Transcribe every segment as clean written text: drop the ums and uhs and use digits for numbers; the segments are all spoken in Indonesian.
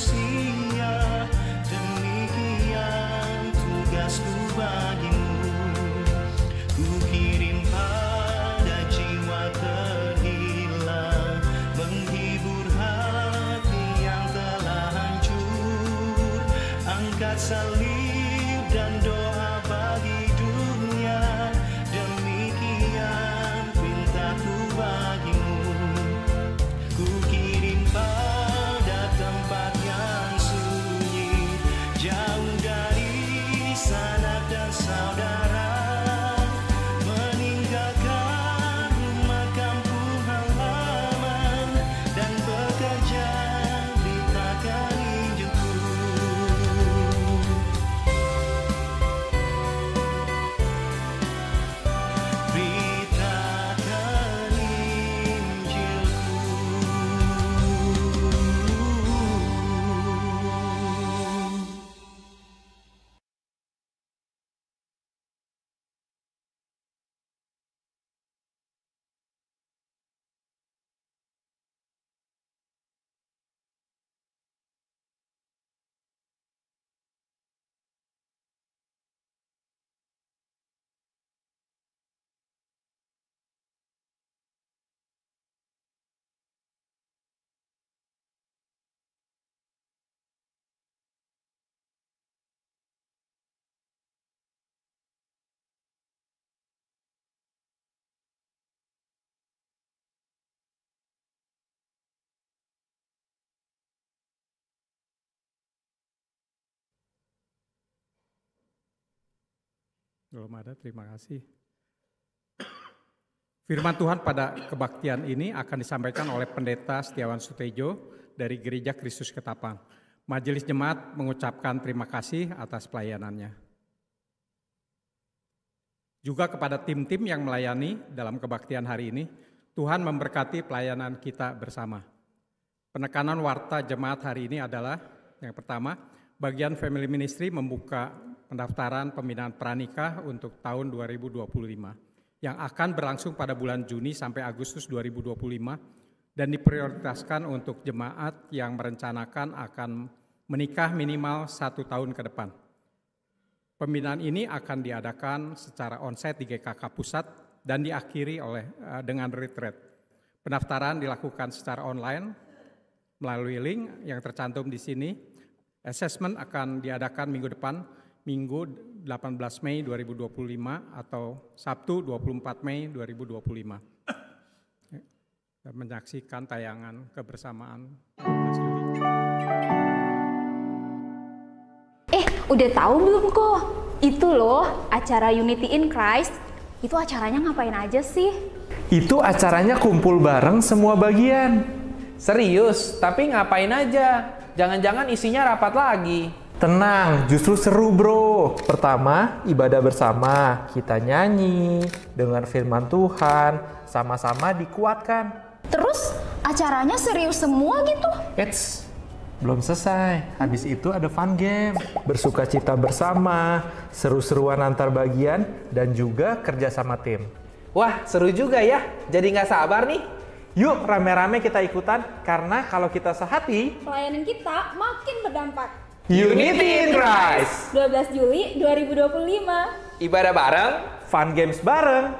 manusia, demikian tugasku bagimu. Ku kirim pada jiwa terhilang, menghibur hati yang telah hancur. Angkat salib dan doa bagi dunia, demikian perintahku bagimu. Ku kirim pada tempat yang sunyi, jauh dari sanak dan saudara, meninggalkan rumah kampung halaman dan bekerja di takkan hijauku. Beritakan Injilku. Belum ada, terima kasih. Firman Tuhan pada kebaktian ini akan disampaikan oleh Pendeta Setiawan Sutejo dari Gereja Kristus Ketapang. Majelis Jemaat mengucapkan terima kasih atas pelayanannya. Juga kepada tim-tim yang melayani dalam kebaktian hari ini, Tuhan memberkati pelayanan kita bersama. Penekanan warta jemaat hari ini adalah yang pertama, bagian Family Ministry membuka pendaftaran pembinaan pranikah untuk tahun 2025 yang akan berlangsung pada bulan Juni sampai Agustus 2025 dan diprioritaskan untuk jemaat yang merencanakan akan menikah minimal 1 tahun ke depan. Pembinaan ini akan diadakan secara onsite di GKK Pusat dan diakhiri dengan retreat. Pendaftaran dilakukan secara online melalui link yang tercantum di sini. Assessment akan diadakan minggu depan, Minggu 18 Mei 2025 atau Sabtu 24 Mei 2025. Dan menyaksikan tayangan kebersamaan 15 Juli. Udah tahu belum kok? Itu loh acara Unity in Christ. Itu acaranya ngapain aja sih? Itu acaranya kumpul bareng semua bagian. Serius, tapi ngapain aja? Jangan-jangan isinya rapat lagi. Tenang, justru seru bro. Pertama, ibadah bersama. Kita nyanyi, dengar firman Tuhan, sama-sama dikuatkan. Terus acaranya serius semua gitu? Eits, belum selesai. Habis itu ada fun game, bersukacita bersama, seru-seruan antar bagian, dan juga kerja sama tim. Wah, seru juga ya. Jadi nggak sabar nih. Yuk rame-rame kita ikutan, karena kalau kita sehati, Pelayanan kita makin berdampak. Unity in Christ. 12 Juli 2025. Ibadah bareng, Fun games bareng.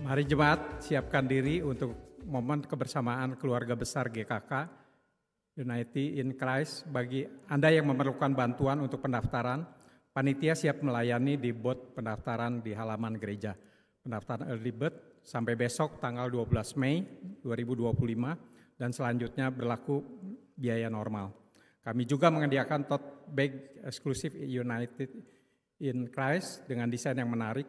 Mari jemaat siapkan diri untuk momen kebersamaan keluarga besar GKK Unity in Christ. Bagi Anda yang memerlukan bantuan untuk pendaftaran, panitia siap melayani di booth pendaftaran di halaman gereja. Pendaftaran early bird sampai besok tanggal 12 Mei 2025 dan selanjutnya berlaku biaya normal. Kami juga menyediakan tote bag eksklusif United in Christ dengan desain yang menarik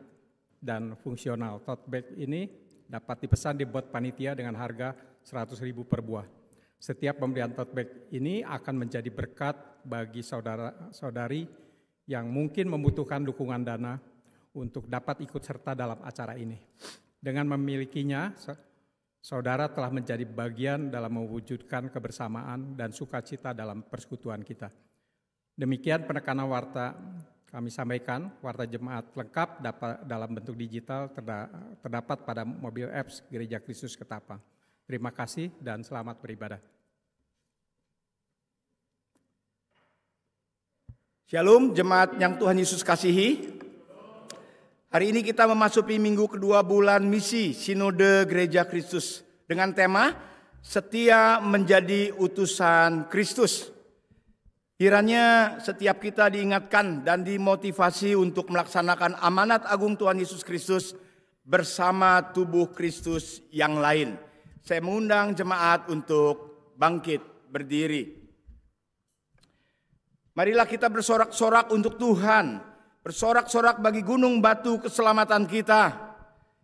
dan fungsional. Tote bag ini dapat dipesan di booth panitia dengan harga 100.000 per buah. Setiap pembelian tote bag ini akan menjadi berkat bagi saudara-saudari yang mungkin membutuhkan dukungan dana untuk dapat ikut serta dalam acara ini. Dengan memilikinya, saudara telah menjadi bagian dalam mewujudkan kebersamaan dan sukacita dalam persekutuan kita. Demikian penekanan warta kami sampaikan. Warta jemaat lengkap dalam bentuk digital terdapat pada mobil apps Gereja Kristus Ketapang. Terima kasih dan selamat beribadah. Shalom jemaat yang Tuhan Yesus kasihi. Hari ini kita memasuki minggu kedua bulan misi Sinode Gereja Kristus dengan tema Setia Menjadi Utusan Kristus. Kiranya setiap kita diingatkan dan dimotivasi untuk melaksanakan amanat agung Tuhan Yesus Kristus bersama tubuh Kristus yang lain. Saya mengundang jemaat untuk bangkit berdiri. Marilah kita bersorak-sorak untuk Tuhan, bersorak-sorak bagi gunung batu keselamatan kita.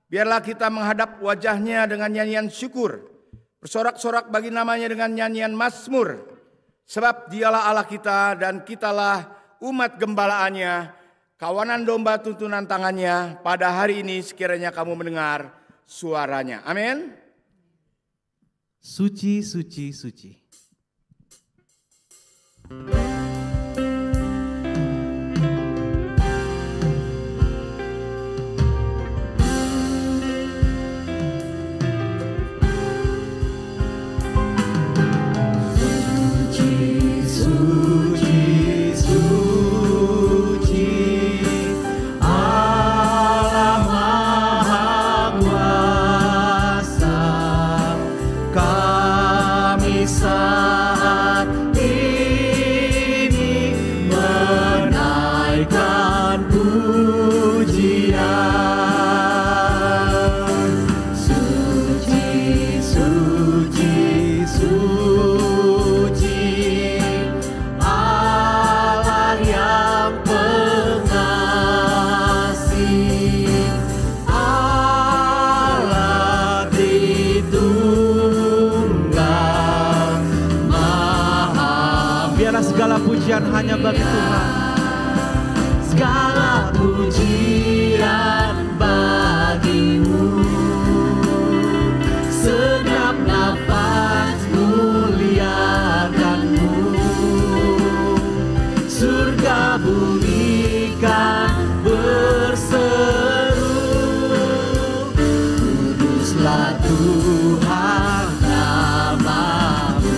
Biarlah kita menghadap wajahnya dengan nyanyian syukur, bersorak-sorak bagi namanya dengan nyanyian mazmur. Sebab dialah Allah kita dan kitalah umat gembalaannya, kawanan domba tuntunan tangannya. Pada hari ini sekiranya kamu mendengar suaranya. Amin. Suci, suci, suci. Hanya bagi Tuhan. Segala pujian bagimu, segenap nafas muliakanmu. Surga bumi kan berseru, kuduslah Tuhan namamu.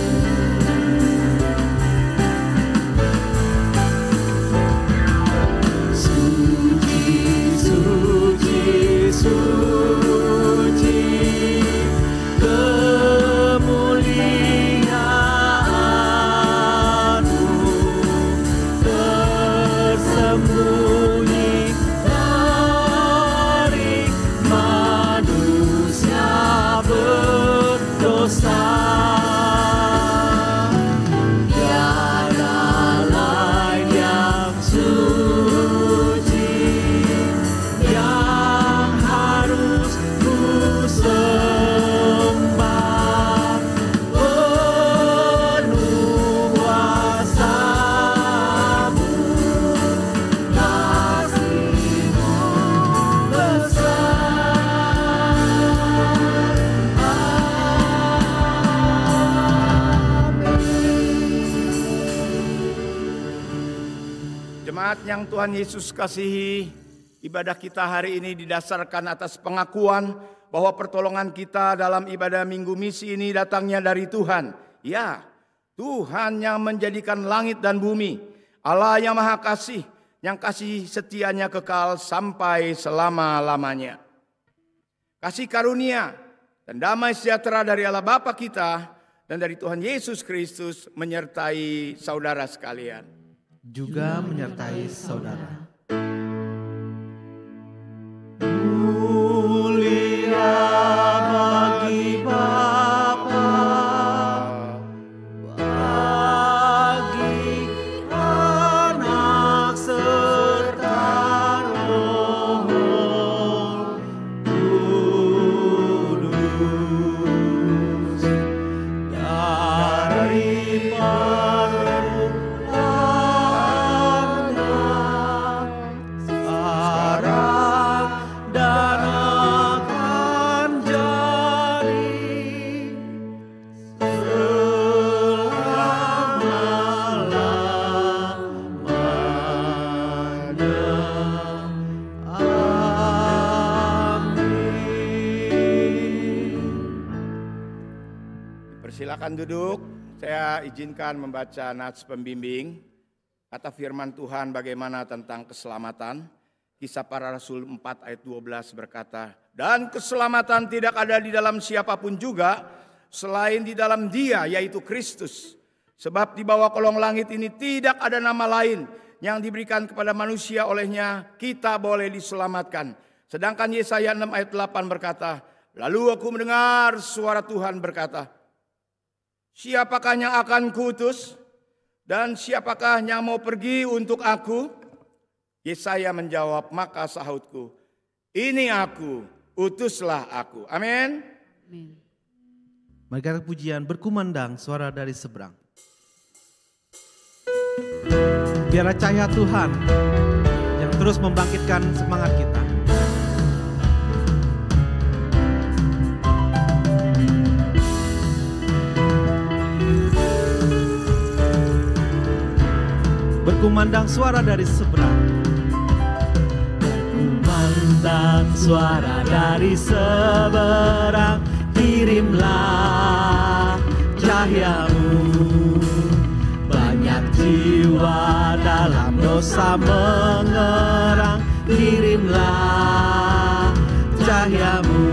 Yang Tuhan Yesus kasihi, ibadah kita hari ini didasarkan atas pengakuan bahwa pertolongan kita dalam ibadah minggu misi ini datangnya dari Tuhan. Ya, Tuhan yang menjadikan langit dan bumi, Allah yang maha kasih, yang kasih setianya kekal sampai selama-lamanya. Kasih karunia dan damai sejahtera dari Allah Bapa kita dan dari Tuhan Yesus Kristus menyertai saudara sekalian. Juga menyertai saudara. Mulia bagi Bapa, bagi Anak serta Roh Kudus dari Silakan duduk, saya izinkan membaca nats pembimbing. Kata firman Tuhan bagaimana tentang keselamatan? Kisah Para Rasul 4 ayat 12 berkata, dan keselamatan tidak ada di dalam siapapun juga selain di dalam Dia, yaitu Kristus. Sebab di bawah kolong langit ini tidak ada nama lain yang diberikan kepada manusia olehnya kita boleh diselamatkan. Sedangkan Yesaya 6 ayat 8 berkata, lalu aku mendengar suara Tuhan berkata, siapakah yang akan kuutus? Dan siapakah yang mau pergi untuk aku? Yesaya menjawab, maka sahutku, ini aku, utuslah aku. Amin. Mari kita pujian berkumandang suara dari seberang. Biarlah cahaya Tuhan yang terus membangkitkan semangat kita. Berkumandang suara dari seberang. Berkumandang suara dari seberang, kirimlah cahayamu. Banyak jiwa dalam dosa mengerang, kirimlah cahayamu.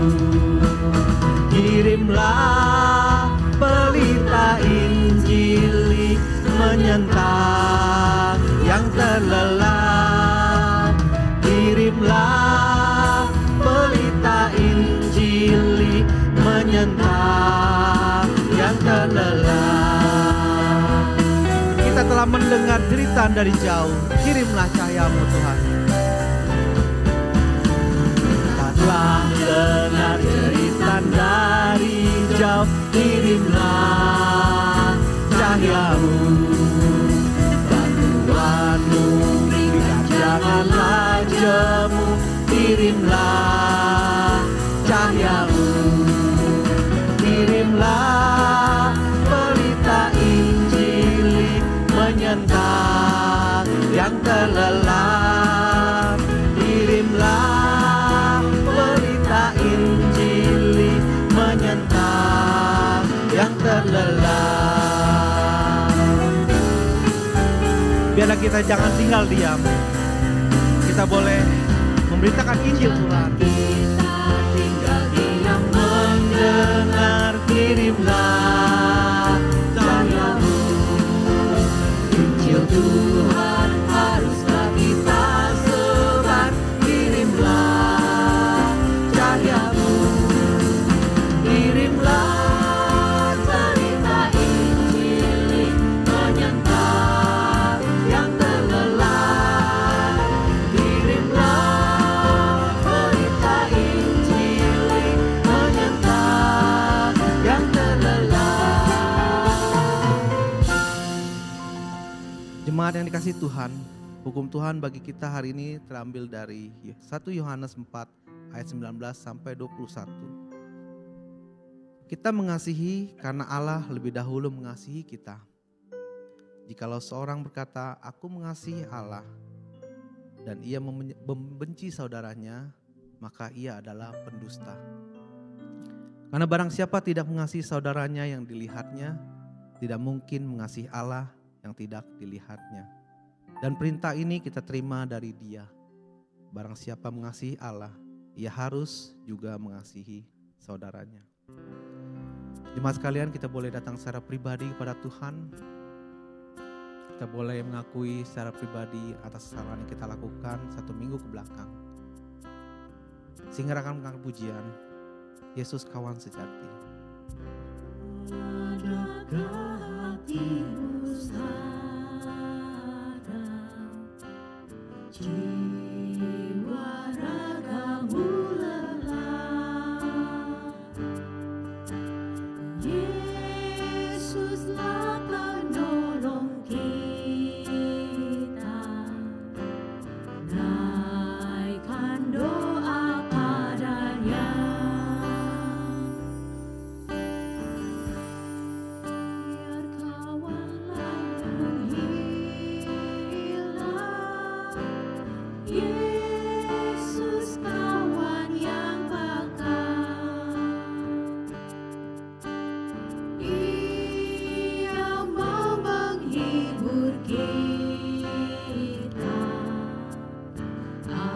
Kirimlah pelita Injili menyentak yang terlelap. Kirimlah pelita Injili menyentak yang terlelap. Kita telah mendengar jeritan dari jauh, kirimlah cahayamu Tuhan. Kita telah dengar jeritan dari jauh, kirimlah cahayamu. Bantuanmu berikan, janganlah jemu, kirimlah cahayamu. Kirimlah pelita Injili menyentak yang terlelap. Kirimlah pelita Injili menyentak yang terlelap. Biarlah kita jangan tinggal diam. Kita boleh memberitakan Injil Tuhan. Kita tinggal diam mendengar, kirimlah cahayamu. Injil Tuhan haruslah kita sebar, kirimlah cahayamu. Kirimlah cerita Injili menyentak yang terlelap. Kirimlah berita Injili menyentak yang terlelap. Jemaat yang dikasihi Tuhan, hukum Tuhan bagi kita hari ini terambil dari 1 Yohanes 4 ayat 19 sampai 21. Kita mengasihi karena Allah lebih dahulu mengasihi kita. Jikalau seorang berkata, aku mengasihi Allah, dan ia membenci saudaranya, maka ia adalah pendusta. Karena barang siapa tidak mengasihi saudaranya yang dilihatnya, tidak mungkin mengasihi Allah yang tidak dilihatnya. Dan perintah ini kita terima dari Dia. Barang siapa mengasihi Allah, ia harus juga mengasihi saudaranya. Jemaat sekalian, kita boleh datang secara pribadi kepada Tuhan. Kita boleh mengakui secara pribadi atas kesalahan yang kita lakukan 1 minggu ke belakang. Sehingga akan mengangkat pujian, Yesus kawan sejati. Adakah hatimu sadar, jiwa ragamu lelah, Yesuslah penolong kita, naikkan doa padanya. Biar kawan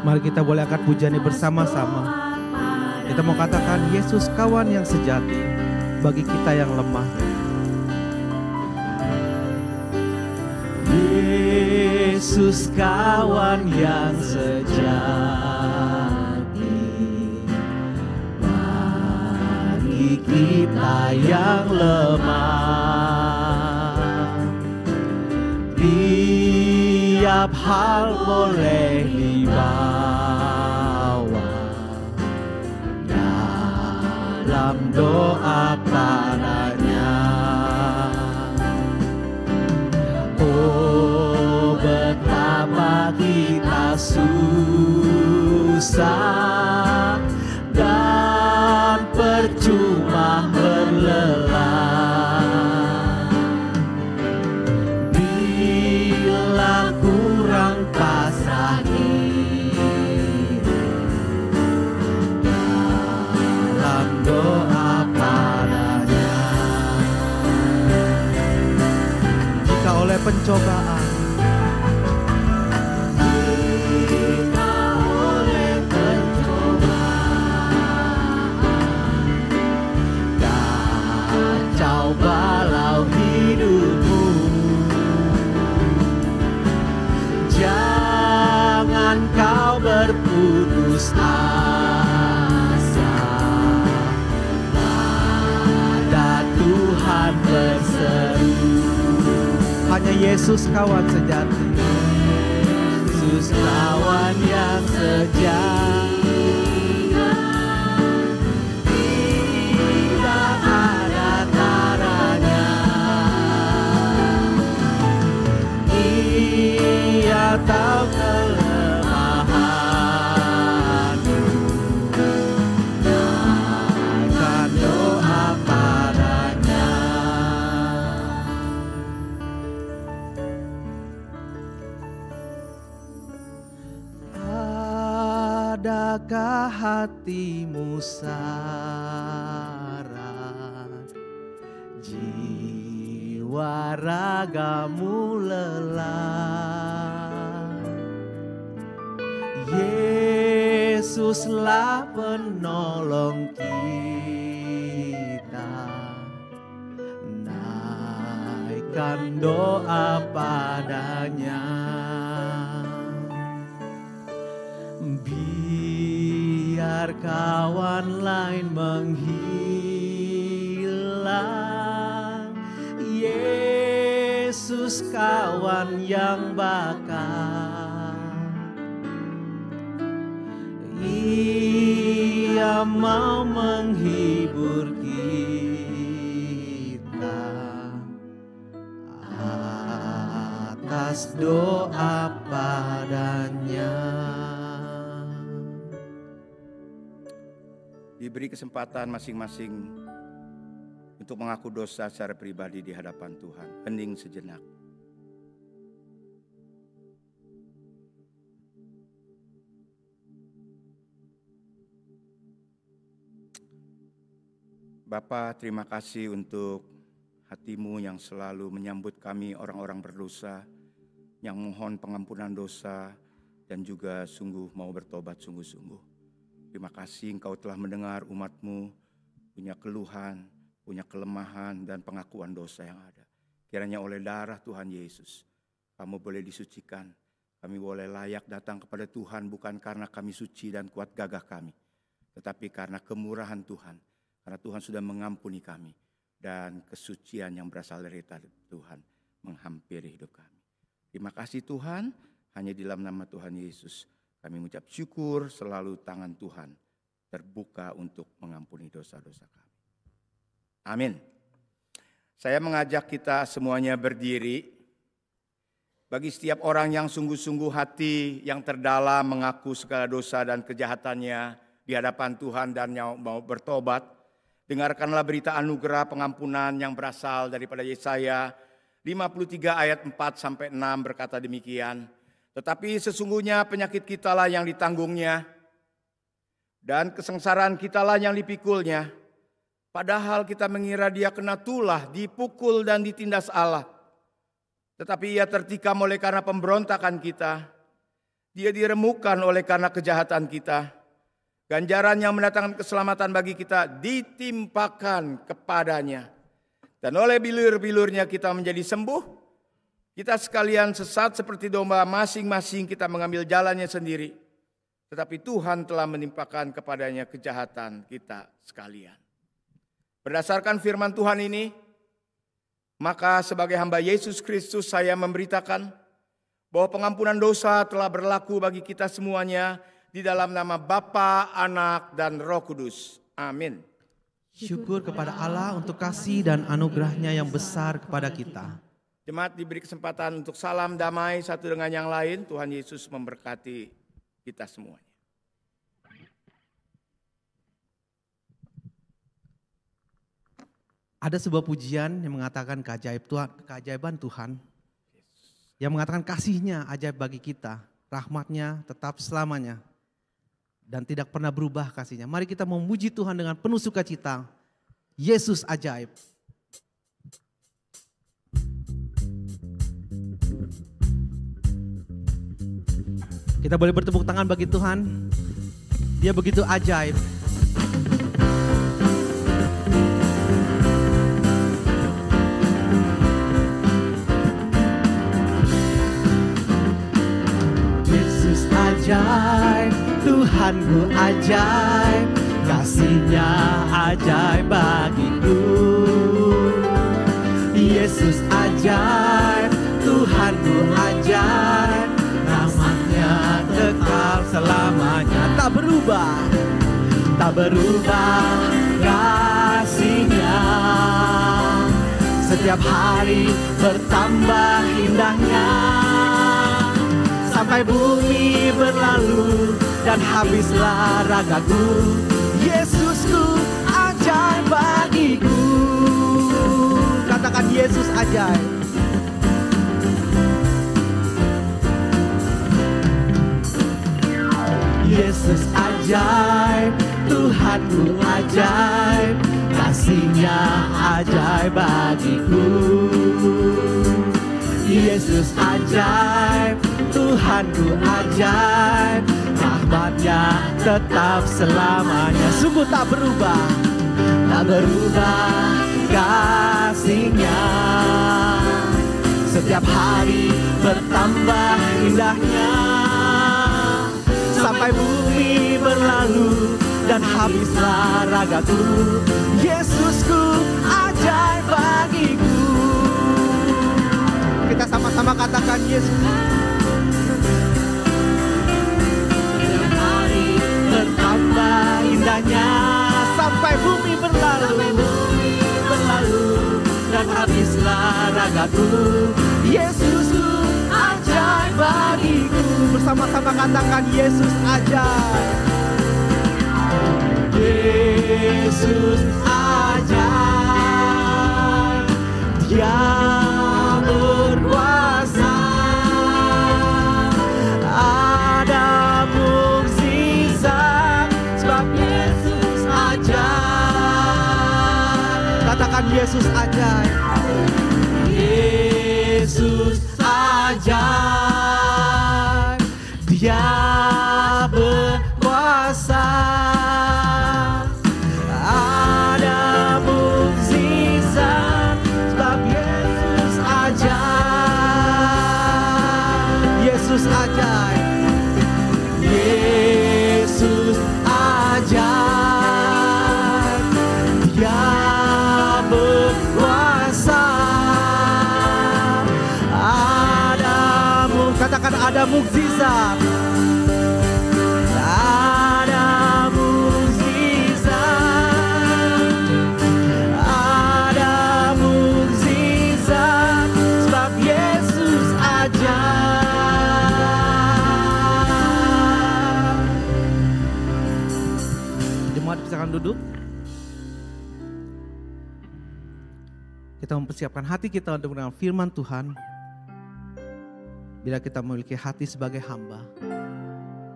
Mari kita boleh angkat pujian ini bersama-sama. Kita mau katakan Yesus kawan yang sejati bagi kita yang lemah. Yesus kawan yang sejati bagi kita yang lemah. Tiap hal boleh dibawa dalam doa padanya. Oh, betapa kita susah dan percuma berlelah bila kurang pasrah diri dalam doa padanya. Jika oleh pencobaan balau hidupmu, jangan kau berputus asa, pada Tuhan berseru. hanya Yesus kawan sejati. Yesus kawan yang sejati. Tahu kelemahanmu, naikkan doa padanya. Adakah hatimu syarat, jiwa ragamu lelah? Yesuslah penolong kita, naikkan doa padanya. Biar kawan lain menghilang, Yesus kawan yang bakal. Ia mau menghibur kita atas doa padanya. Diberi kesempatan masing-masing untuk mengaku dosa secara pribadi di hadapan Tuhan. Hening sejenak. Bapa, terima kasih untuk hati-Mu yang selalu menyambut kami orang-orang berdosa, yang mohon pengampunan dosa, dan juga sungguh mau bertobat sungguh-sungguh. Terima kasih Engkau telah mendengar umat-Mu punya keluhan, punya kelemahan, dan pengakuan dosa yang ada. Kiranya oleh darah Tuhan Yesus, kamu boleh disucikan. Kami boleh layak datang kepada Tuhan bukan karena kami suci dan kuat gagah kami, tetapi karena kemurahan Tuhan. Karena Tuhan sudah mengampuni kami dan kesucian yang berasal dari Tuhan menghampiri hidup kami. Terima kasih Tuhan, hanya di dalam nama Tuhan Yesus kami mengucap syukur, selalu tangan Tuhan terbuka untuk mengampuni dosa-dosa kami. Amin. Saya mengajak kita semuanya berdiri. Bagi setiap orang yang sungguh-sungguh hati yang terdalam mengaku segala dosa dan kejahatannya di hadapan Tuhan dan yang mau bertobat, dengarkanlah berita anugerah pengampunan yang berasal daripada Yesaya 53 ayat 4-6 berkata demikian. Tetapi sesungguhnya penyakit kitalah yang ditanggungnya dan kesengsaraan kitalah yang dipikulnya. Padahal kita mengira dia kena tulah, dipukul dan ditindas Allah. Tetapi ia tertikam oleh karena pemberontakan kita. Dia diremukkan oleh karena kejahatan kita. Ganjaran yang mendatangkan keselamatan bagi kita ditimpakan kepadanya. Dan oleh bilur-bilurnya kita menjadi sembuh. Kita sekalian sesat seperti domba, masing-masing kita mengambil jalannya sendiri. Tetapi Tuhan telah menimpakan kepadanya kejahatan kita sekalian. Berdasarkan firman Tuhan ini, maka sebagai hamba Yesus Kristus saya memberitakan bahwa pengampunan dosa telah berlaku bagi kita semuanya di dalam nama Bapa, Anak, dan Roh Kudus. Amin. Syukur kepada Allah untuk kasih dan anugerahnya yang besar kepada kita. Jemaat diberi kesempatan untuk salam damai satu dengan yang lain. Tuhan Yesus memberkati kita semuanya. Ada sebuah pujian yang mengatakan keajaiban Tuhan. Yang mengatakan kasih-Nya ajaib bagi kita, rahmat-Nya tetap selamanya, dan tidak pernah berubah kasih-Nya. Mari kita memuji Tuhan dengan penuh sukacita. Yesus ajaib. Kita boleh bertepuk tangan bagi Tuhan. Dia begitu ajaib. Ajaib, Tuhanku ajaib, kasih-Nya ajaib bagiku. Yesus ajaib, Tuhanku ajaib, rahmat-Nya kekal selamanya. Tak berubah, tak berubah kasih-Nya. Setiap hari bertambah indahnya. Sampai bumi berlalu dan habislah ragaku. Yesusku ajaib bagiku. Katakan Yesus ajaib. Yesus ajaib, Tuhanku ajaib, kasih-Nya ajaib bagiku. Yesus ajaib, Tuhanku ajaib, rahmat-Nya tetap selamanya. Sungguh tak berubah, tak berubah kasih-Nya. Setiap hari bertambah indahnya. Sampai bumi berlalu dan habislah ragaku. Yesusku ajaib bagiku. Kita sama-sama katakan Yesus. Setiap hari bertambah indahnya. Sampai bumi berlalu dan habislah ragaku. Yesusku ajaib bagiku. Bersama-sama katakan Yesus ajaib. Yesus ajaib, Dia berkuasa. Ada mukjizat sebab Yesus ajaib. Katakan Yesus ajaib. Yesus ajaib, Dia berkuasa. Ada mukjizat sebab Yesus ajaib. Yesus ajaib. Yesus ajaib, Dia berkuasa. Katakan ada mukjizat. Ada mukjizat. Ada mukjizat sebab Yesus ajaib. Jemaat silakan duduk. Kita mempersiapkan hati kita untuk mendengar firman Tuhan. Bila kita memiliki hati sebagai hamba,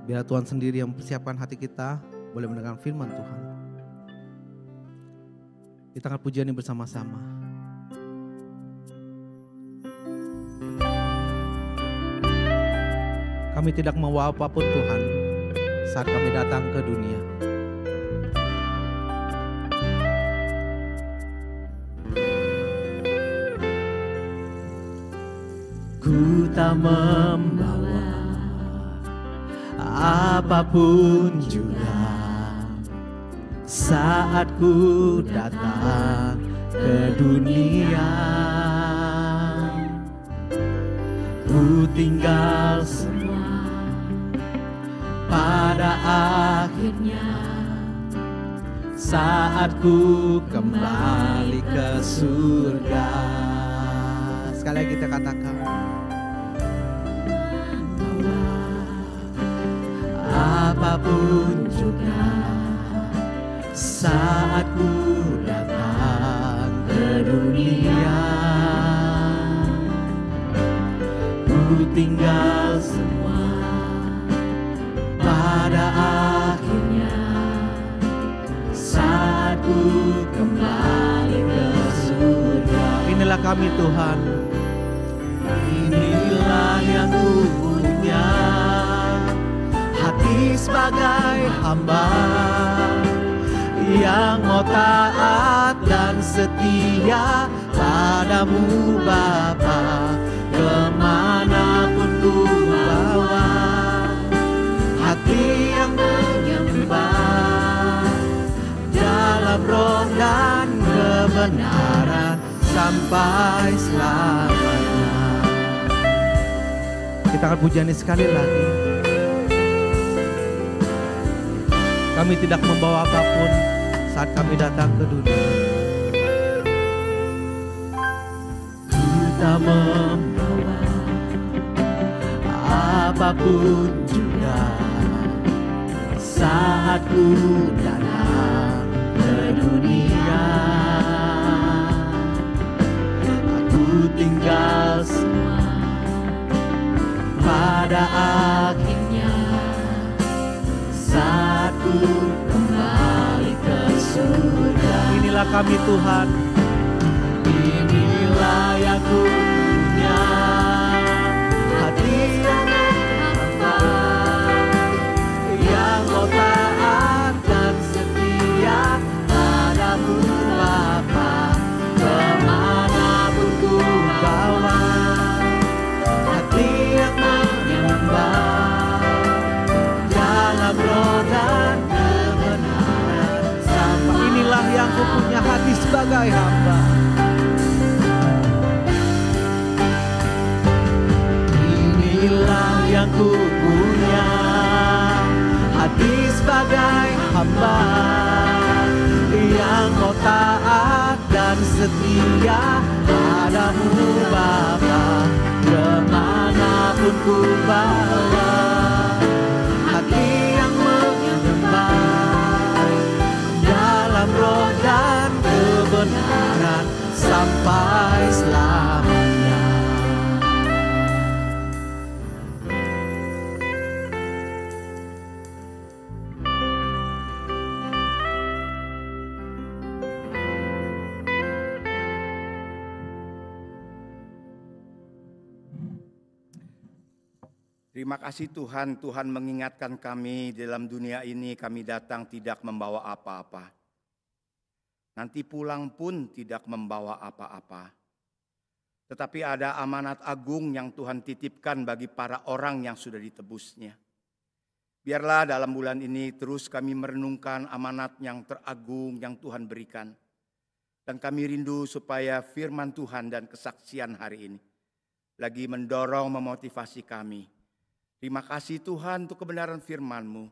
bila Tuhan sendiri yang mempersiapkan hati kita, boleh mendengar firman Tuhan. Kita akan pujian ini bersama-sama. Kami kami tidak membawa apapun Tuhan saat kami datang ke dunia. Ku tak membawa apapun juga saat ku datang ke dunia. Ku tinggal semua pada akhirnya saat ku kembali ke surga. Sekali lagi kita katakan, apapun juga saat ku datang ke dunia. Ku tinggal semua pada akhirnya saat ku kembali ke surga. inilah kami Tuhan. Inilah yang ku punya, hati sebagai hamba yang mau taat dan setia padamu Bapa. Kemanapun ku bawa, hati yang menyembah dalam roh dan kebenaran sampai selamanya. Kita akan pujian ini sekali lagi. Kami tidak membawa apapun saat kami datang ke dunia. Kita membawa apapun juga saat ku datang ke dunia. Aku tinggal semua pada akhirnya saat ku kembali ke surga. Inilah kami Tuhan. Inilah yang ku punya, hati yang hamba yang mau taat dan setia padamu Bapa. Kemanapun ku bawa, hati yang menyembah dalam roh dan kebenaran sampai. Inilah yang ku punya, hati sebagai hamba. Inilah yang ku punya, hati sebagai hamba yang mau taat dan setia padamu Bapa. Kemanapun ku bawa, hati yang menyembah dalam roh dan kebenaran sampai selamanya. Terima kasih Tuhan, Tuhan mengingatkan kami dalam dunia ini kami datang tidak membawa apa-apa. Nanti pulang pun tidak membawa apa-apa. Tetapi ada amanat agung yang Tuhan titipkan bagi para orang yang sudah ditebusnya. Biarlah dalam bulan ini terus kami merenungkan amanat yang teragung yang Tuhan berikan. Dan kami rindu supaya firman Tuhan dan kesaksian hari ini lagi mendorong, memotivasi kami. Terima kasih Tuhan untuk kebenaran firman-Mu.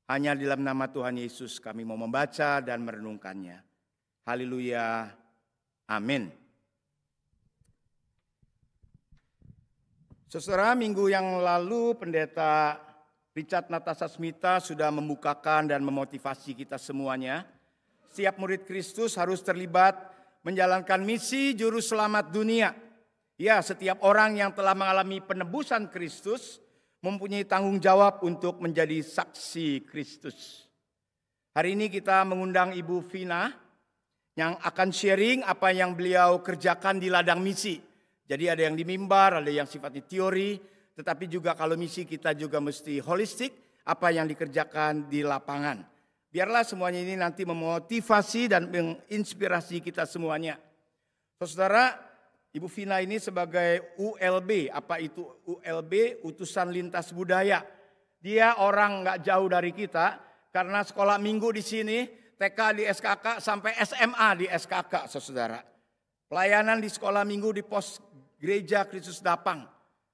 Hanya di dalam nama Tuhan Yesus kami mau membaca dan merenungkannya. Haleluya. Amin. Saudara, minggu yang lalu Pendeta Richard Natasha Smita sudah membukakan dan memotivasi kita semuanya. Setiap murid Kristus harus terlibat menjalankan misi juru selamat dunia. Ya, setiap orang yang telah mengalami penebusan Kristus mempunyai tanggung jawab untuk menjadi saksi Kristus. Hari ini kita mengundang Ibu Vina yang akan sharing apa yang beliau kerjakan di ladang misi. Jadi ada yang di mimbar, ada yang sifatnya teori, Tetapi juga kalau misi kita juga mesti holistik, apa yang dikerjakan di lapangan. Biarlah semuanya ini nanti memotivasi dan menginspirasi kita semuanya. Saudara, Ibu Vina ini sebagai ULB. Apa itu ULB? Utusan Lintas Budaya. Dia orang nggak jauh dari kita karena sekolah minggu di sini, TK di SKK sampai SMA di SKK, saudara. Pelayanan di sekolah minggu di pos gereja Kristus Dapang.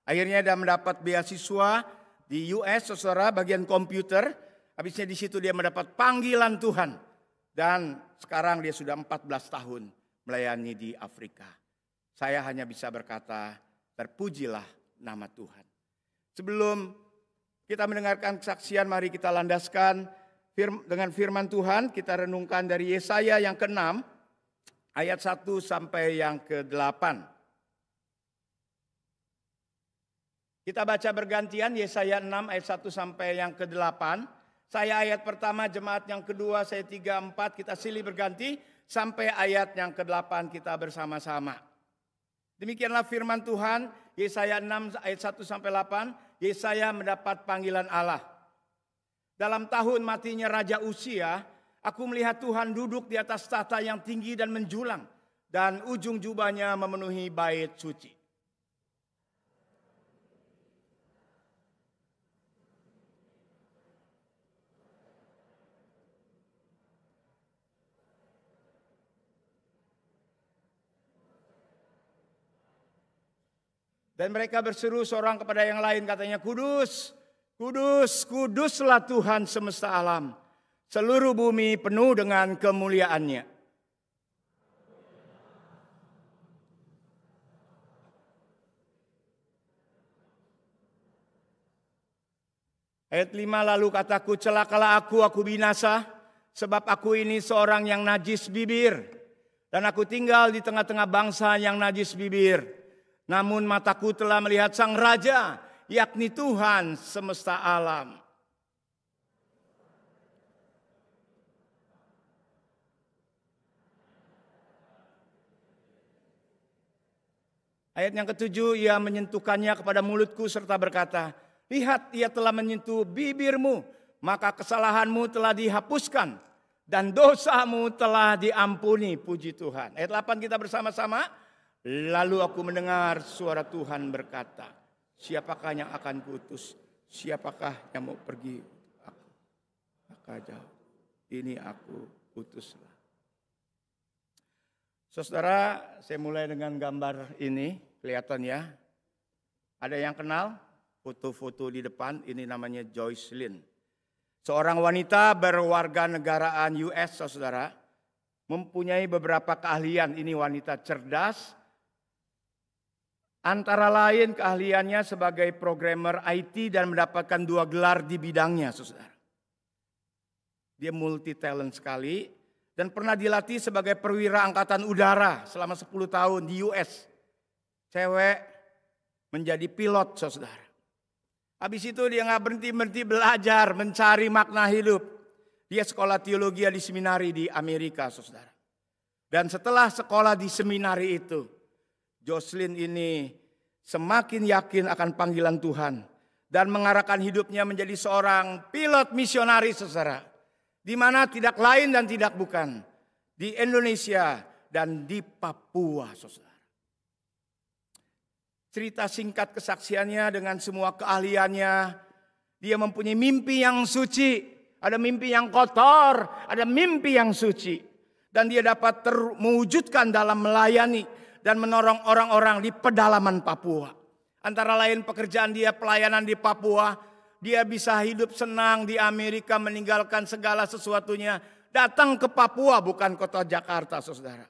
Akhirnya dia mendapat beasiswa di US, saudara, bagian komputer. Habisnya di situ dia mendapat panggilan Tuhan. Dan sekarang dia sudah 14 tahun melayani di Afrika. Saya hanya bisa berkata, terpujilah nama Tuhan. Sebelum kita mendengarkan kesaksian, mari kita landaskan dengan firman Tuhan. Kita renungkan dari Yesaya yang ke-6, ayat 1 sampai yang ke-8. Kita baca bergantian Yesaya 6 ayat 1 sampai yang ke-8. Saya ayat pertama, jemaat yang kedua, saya 3, 4, kita silih berganti. Sampai ayat yang ke-8 kita bersama-sama. Demikianlah firman Tuhan, Yesaya 6 ayat 1 sampai 8. Yesaya mendapat panggilan Allah. Dalam tahun matinya Raja Uzia, aku melihat Tuhan duduk di atas tahta yang tinggi dan menjulang. Dan ujung jubahnya memenuhi bait suci. Dan mereka berseru seorang kepada yang lain, katanya, kudus, kudus, kuduslah Tuhan semesta alam. Seluruh bumi penuh dengan kemuliaannya. Ayat 5, lalu kataku, celakalah aku binasa, sebab aku ini seorang yang najis bibir. Dan aku tinggal di tengah-tengah bangsa yang najis bibir. Namun mataku telah melihat Sang Raja, yakni Tuhan semesta alam. Ayat yang ke-7, ia menyentuhkannya kepada mulutku serta berkata, lihat, ia telah menyentuh bibirmu, maka kesalahanmu telah dihapuskan dan dosamu telah diampuni. Puji Tuhan. Ayat 8 kita bersama-sama. Lalu aku mendengar suara Tuhan berkata, siapakah yang akan kuutus? Siapakah yang mau pergi aku? Maka jawab, ini aku, utuslah. Saudara, saya mulai dengan gambar ini, kelihatan ya. Ada yang kenal? Foto-foto di depan, ini namanya Joyce Lynn. Seorang wanita berwarga negaraan US, saudara. Mempunyai beberapa keahlian, ini wanita cerdas. Antara lain keahliannya sebagai programmer IT dan mendapatkan 2 gelar di bidangnya, saudara. Dia multi talent sekali dan pernah dilatih sebagai perwira angkatan udara selama 10 tahun di US. Cewek menjadi pilot, saudara. Habis itu dia nggak berhenti belajar, mencari makna hidup. Dia sekolah teologi di seminari di Amerika, saudara. Dan setelah sekolah di seminari itu, Jocelyn ini semakin yakin akan panggilan Tuhan dan mengarahkan hidupnya menjadi seorang pilot misionaris, saudara, di mana tidak lain dan tidak bukan di Indonesia dan di Papua, saudara. Cerita singkat kesaksiannya dengan semua keahliannya, dia mempunyai mimpi yang suci, ada mimpi yang kotor, ada mimpi yang suci, dan dia dapat mewujudkan dalam melayani dan menolong orang-orang di pedalaman Papua. Antara lain pekerjaan dia pelayanan di Papua. Dia bisa hidup senang di Amerika, meninggalkan segala sesuatunya. Datang ke Papua, bukan kota Jakarta, saudara.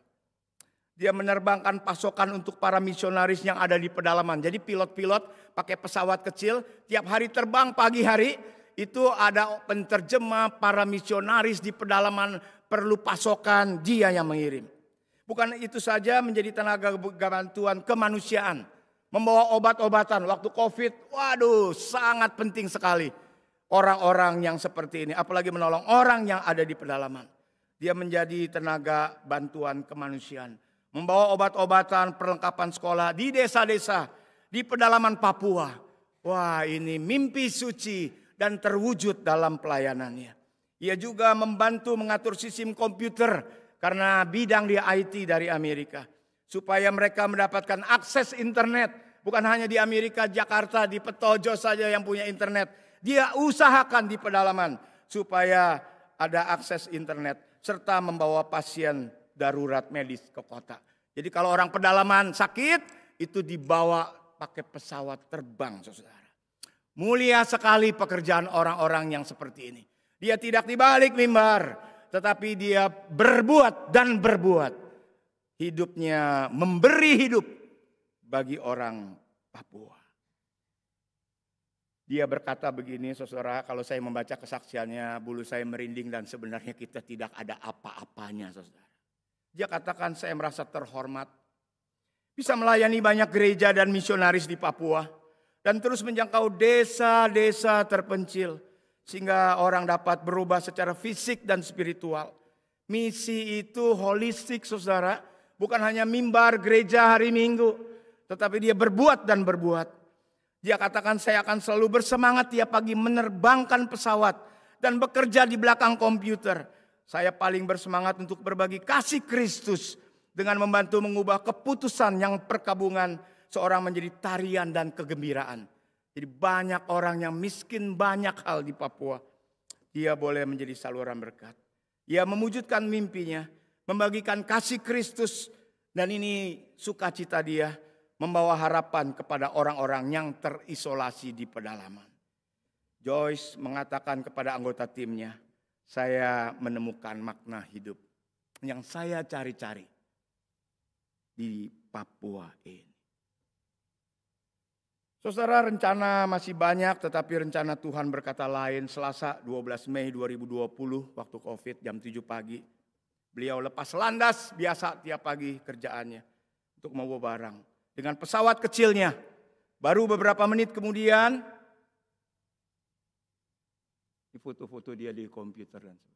Dia menerbangkan pasokan untuk para misionaris yang ada di pedalaman. Jadi pilot-pilot pakai pesawat kecil, tiap hari terbang pagi hari. Itu ada penterjemah para misionaris di pedalaman perlu pasokan, dia yang mengirim. Bukan itu saja, menjadi tenaga bantuan kemanusiaan. Membawa obat-obatan waktu COVID. Waduh, sangat penting sekali. Orang-orang yang seperti ini. Apalagi menolong orang yang ada di pedalaman. Dia menjadi tenaga bantuan kemanusiaan. Membawa obat-obatan, perlengkapan sekolah di desa-desa. Di pedalaman Papua. Wah, ini mimpi suci dan terwujud dalam pelayanannya. Ia juga membantu mengatur sistem komputer karena bidang di IT dari Amerika. Supaya mereka mendapatkan akses internet. Bukan hanya di Amerika, Jakarta, di Petojo saja yang punya internet. Dia usahakan di pedalaman supaya ada akses internet. Serta membawa pasien darurat medis ke kota. Jadi kalau orang pedalaman sakit, itu dibawa pakai pesawat terbang, saudara. Mulia sekali pekerjaan orang-orang yang seperti ini. Dia tidak dibalik mimbar, tetapi dia berbuat dan berbuat. Hidupnya memberi hidup bagi orang Papua. Dia berkata begini, saudara, kalau saya membaca kesaksiannya, bulu saya merinding dan sebenarnya kita tidak ada apa-apanya, saudara. Dia katakan, saya merasa terhormat. Bisa melayani banyak gereja dan misionaris di Papua. Dan terus menjangkau desa-desa terpencil. Sehingga orang dapat berubah secara fisik dan spiritual. Misi itu holistik, saudara. Bukan hanya mimbar gereja hari Minggu. Tetapi dia berbuat dan berbuat. Dia katakan, saya akan selalu bersemangat tiap pagi menerbangkan pesawat. Dan bekerja di belakang komputer. Saya paling bersemangat untuk berbagi kasih Kristus. Dengan membantu mengubah keputusan yang perkabungan seorang menjadi tarian dan kegembiraan. Jadi banyak orang yang miskin banyak hal di Papua. Dia boleh menjadi saluran berkat. Dia mewujudkan mimpinya. Membagikan kasih Kristus. Dan ini sukacita dia. Membawa harapan kepada orang-orang yang terisolasi di pedalaman. Joyce mengatakan kepada anggota timnya. Saya menemukan makna hidup. Yang saya cari-cari. Di Papua ini. Saudara, rencana masih banyak, tetapi rencana Tuhan berkata lain. Selasa 12 Mei 2020, waktu Covid, jam 7 pagi. Beliau lepas landas, biasa tiap pagi kerjaannya. Untuk membawa barang. Dengan pesawat kecilnya. Baru beberapa menit kemudian, di foto-foto dia di komputer dan sebagainya.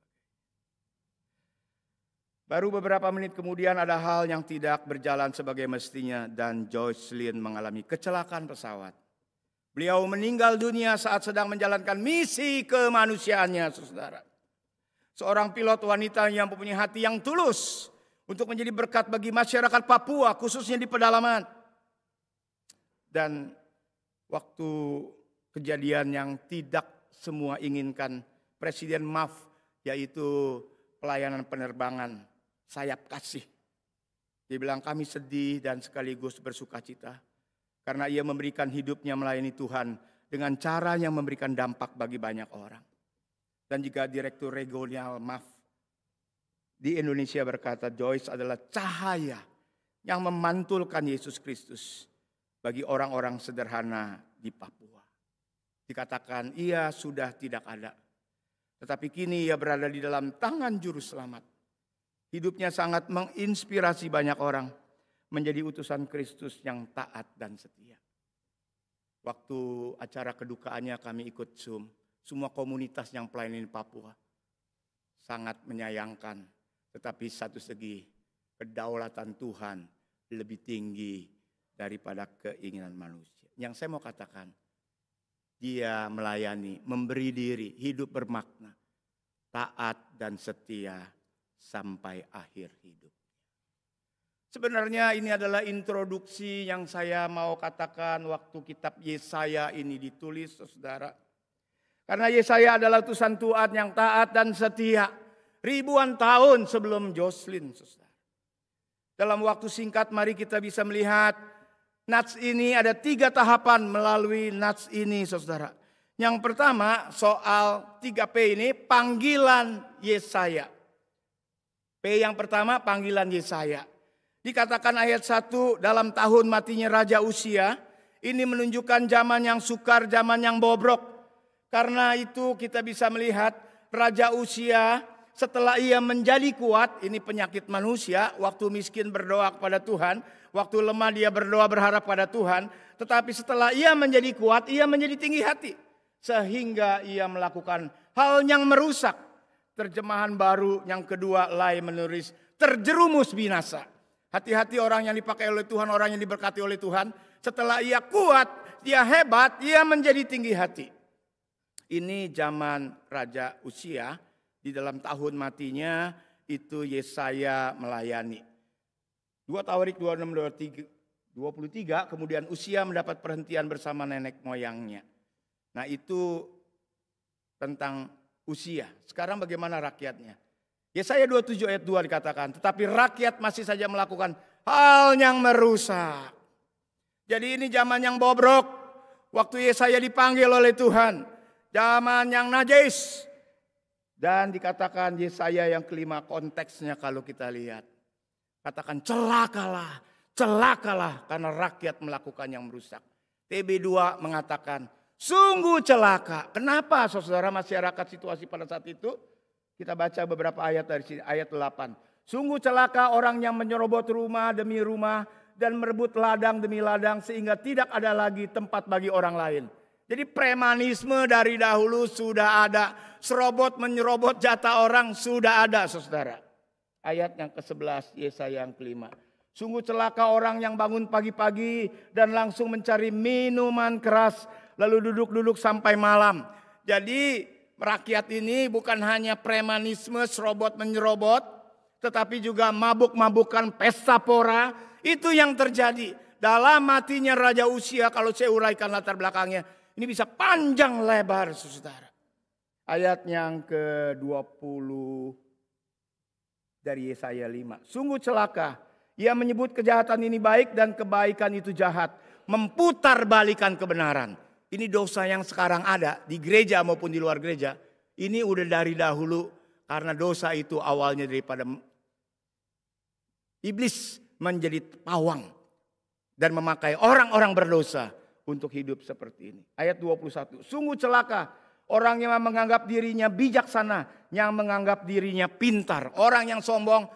Baru beberapa menit kemudian ada hal yang tidak berjalan sebagai mestinya dan Joycelyn mengalami kecelakaan pesawat. Beliau meninggal dunia saat sedang menjalankan misi kemanusiaannya, saudara. Seorang pilot wanita yang mempunyai hati yang tulus untuk menjadi berkat bagi masyarakat Papua, khususnya di pedalaman. Dan waktu kejadian yang tidak semua inginkan, Presiden MAF, yaitu pelayanan penerbangan, sayap kasih. Dia bilang kami sedih dan sekaligus bersukacita. Karena ia memberikan hidupnya melayani Tuhan dengan cara yang memberikan dampak bagi banyak orang. Dan juga Direktur Regional MAF di Indonesia berkata, Joyce adalah cahaya yang memantulkan Yesus Kristus bagi orang-orang sederhana di Papua. Dikatakan ia sudah tidak ada. Tetapi kini ia berada di dalam tangan Juru Selamat. Hidupnya sangat menginspirasi banyak orang menjadi utusan Kristus yang taat dan setia. Waktu acara kedukaannya kami ikut Zoom, semua komunitas yang pelayanan di Papua sangat menyayangkan. Tetapi satu segi kedaulatan Tuhan lebih tinggi daripada keinginan manusia. Yang saya mau katakan, dia melayani, memberi diri, hidup bermakna, taat dan setia sampai akhir hidup. Sebenarnya ini adalah introduksi yang saya mau katakan waktu kitab Yesaya ini ditulis, saudara. Karena Yesaya adalah utusan Tuhan yang taat dan setia ribuan tahun sebelum Jocelyn, saudara. Dalam waktu singkat mari kita bisa melihat nats ini ada 3 tahapan melalui nats ini, saudara. Yang pertama soal 3P ini, panggilan Yesaya. P yang pertama panggilan Yesaya. Dikatakan ayat 1 dalam tahun matinya Raja Usia. Ini menunjukkan zaman yang sukar, zaman yang bobrok. Karena itu kita bisa melihat Raja Usia setelah ia menjadi kuat. Ini penyakit manusia. Waktu miskin berdoa kepada Tuhan. Waktu lemah dia berdoa berharap pada Tuhan. Tetapi setelah ia menjadi kuat, ia menjadi tinggi hati. Sehingga ia melakukan hal yang merusak. Terjemahan baru yang kedua Lai menulis terjerumus binasa. Hati-hati orang yang dipakai oleh Tuhan, orang yang diberkati oleh Tuhan. Setelah ia kuat, dia hebat, dia menjadi tinggi hati. Ini zaman Raja Uzia, di dalam tahun matinya itu Yesaya melayani. 2 Tawarik 26-23, kemudian Uzia mendapat perhentian bersama nenek moyangnya. Nah itu tentang Uzia. Sekarang bagaimana rakyatnya? Yesaya 27 ayat 2 dikatakan, tetapi rakyat masih saja melakukan hal yang merusak. Jadi ini zaman yang bobrok. Waktu Yesaya dipanggil oleh Tuhan. Zaman yang najis. Dan dikatakan Yesaya yang kelima, konteksnya kalau kita lihat. Katakan celakalah, celakalah karena rakyat melakukan yang merusak. TB2 mengatakan sungguh celaka. Kenapa saudara masyarakat situasi pada saat itu? Kita baca beberapa ayat dari sini, ayat 8. Sungguh celaka orang yang menyerobot rumah demi rumah dan merebut ladang demi ladang sehingga tidak ada lagi tempat bagi orang lain. Jadi premanisme dari dahulu sudah ada. Serobot menyerobot jatah orang sudah ada saudara. Ayat yang ke-11 Yesaya yang kelima. Sungguh celaka orang yang bangun pagi-pagi dan langsung mencari minuman keras. Lalu duduk-duduk sampai malam. Jadi rakyat ini bukan hanya premanisme serobot menyerobot. Tetapi juga mabuk-mabukan pesta pora. Itu yang terjadi. Dalam matinya Raja Uzia, kalau saya uraikan latar belakangnya. Ini bisa panjang lebar saudara. Ayat yang ke-20 dari Yesaya 5. Sungguh celaka. Ia menyebut kejahatan ini baik dan kebaikan itu jahat. Memutarbalikan kebenaran. Ini dosa yang sekarang ada di gereja maupun di luar gereja. Ini udah dari dahulu. Karena dosa itu awalnya daripada iblis menjadi pawang. Dan memakai orang-orang berdosa untuk hidup seperti ini. Ayat 21. Sungguh celaka orang yang menganggap dirinya bijaksana, yang menganggap dirinya pintar. Orang yang sombong,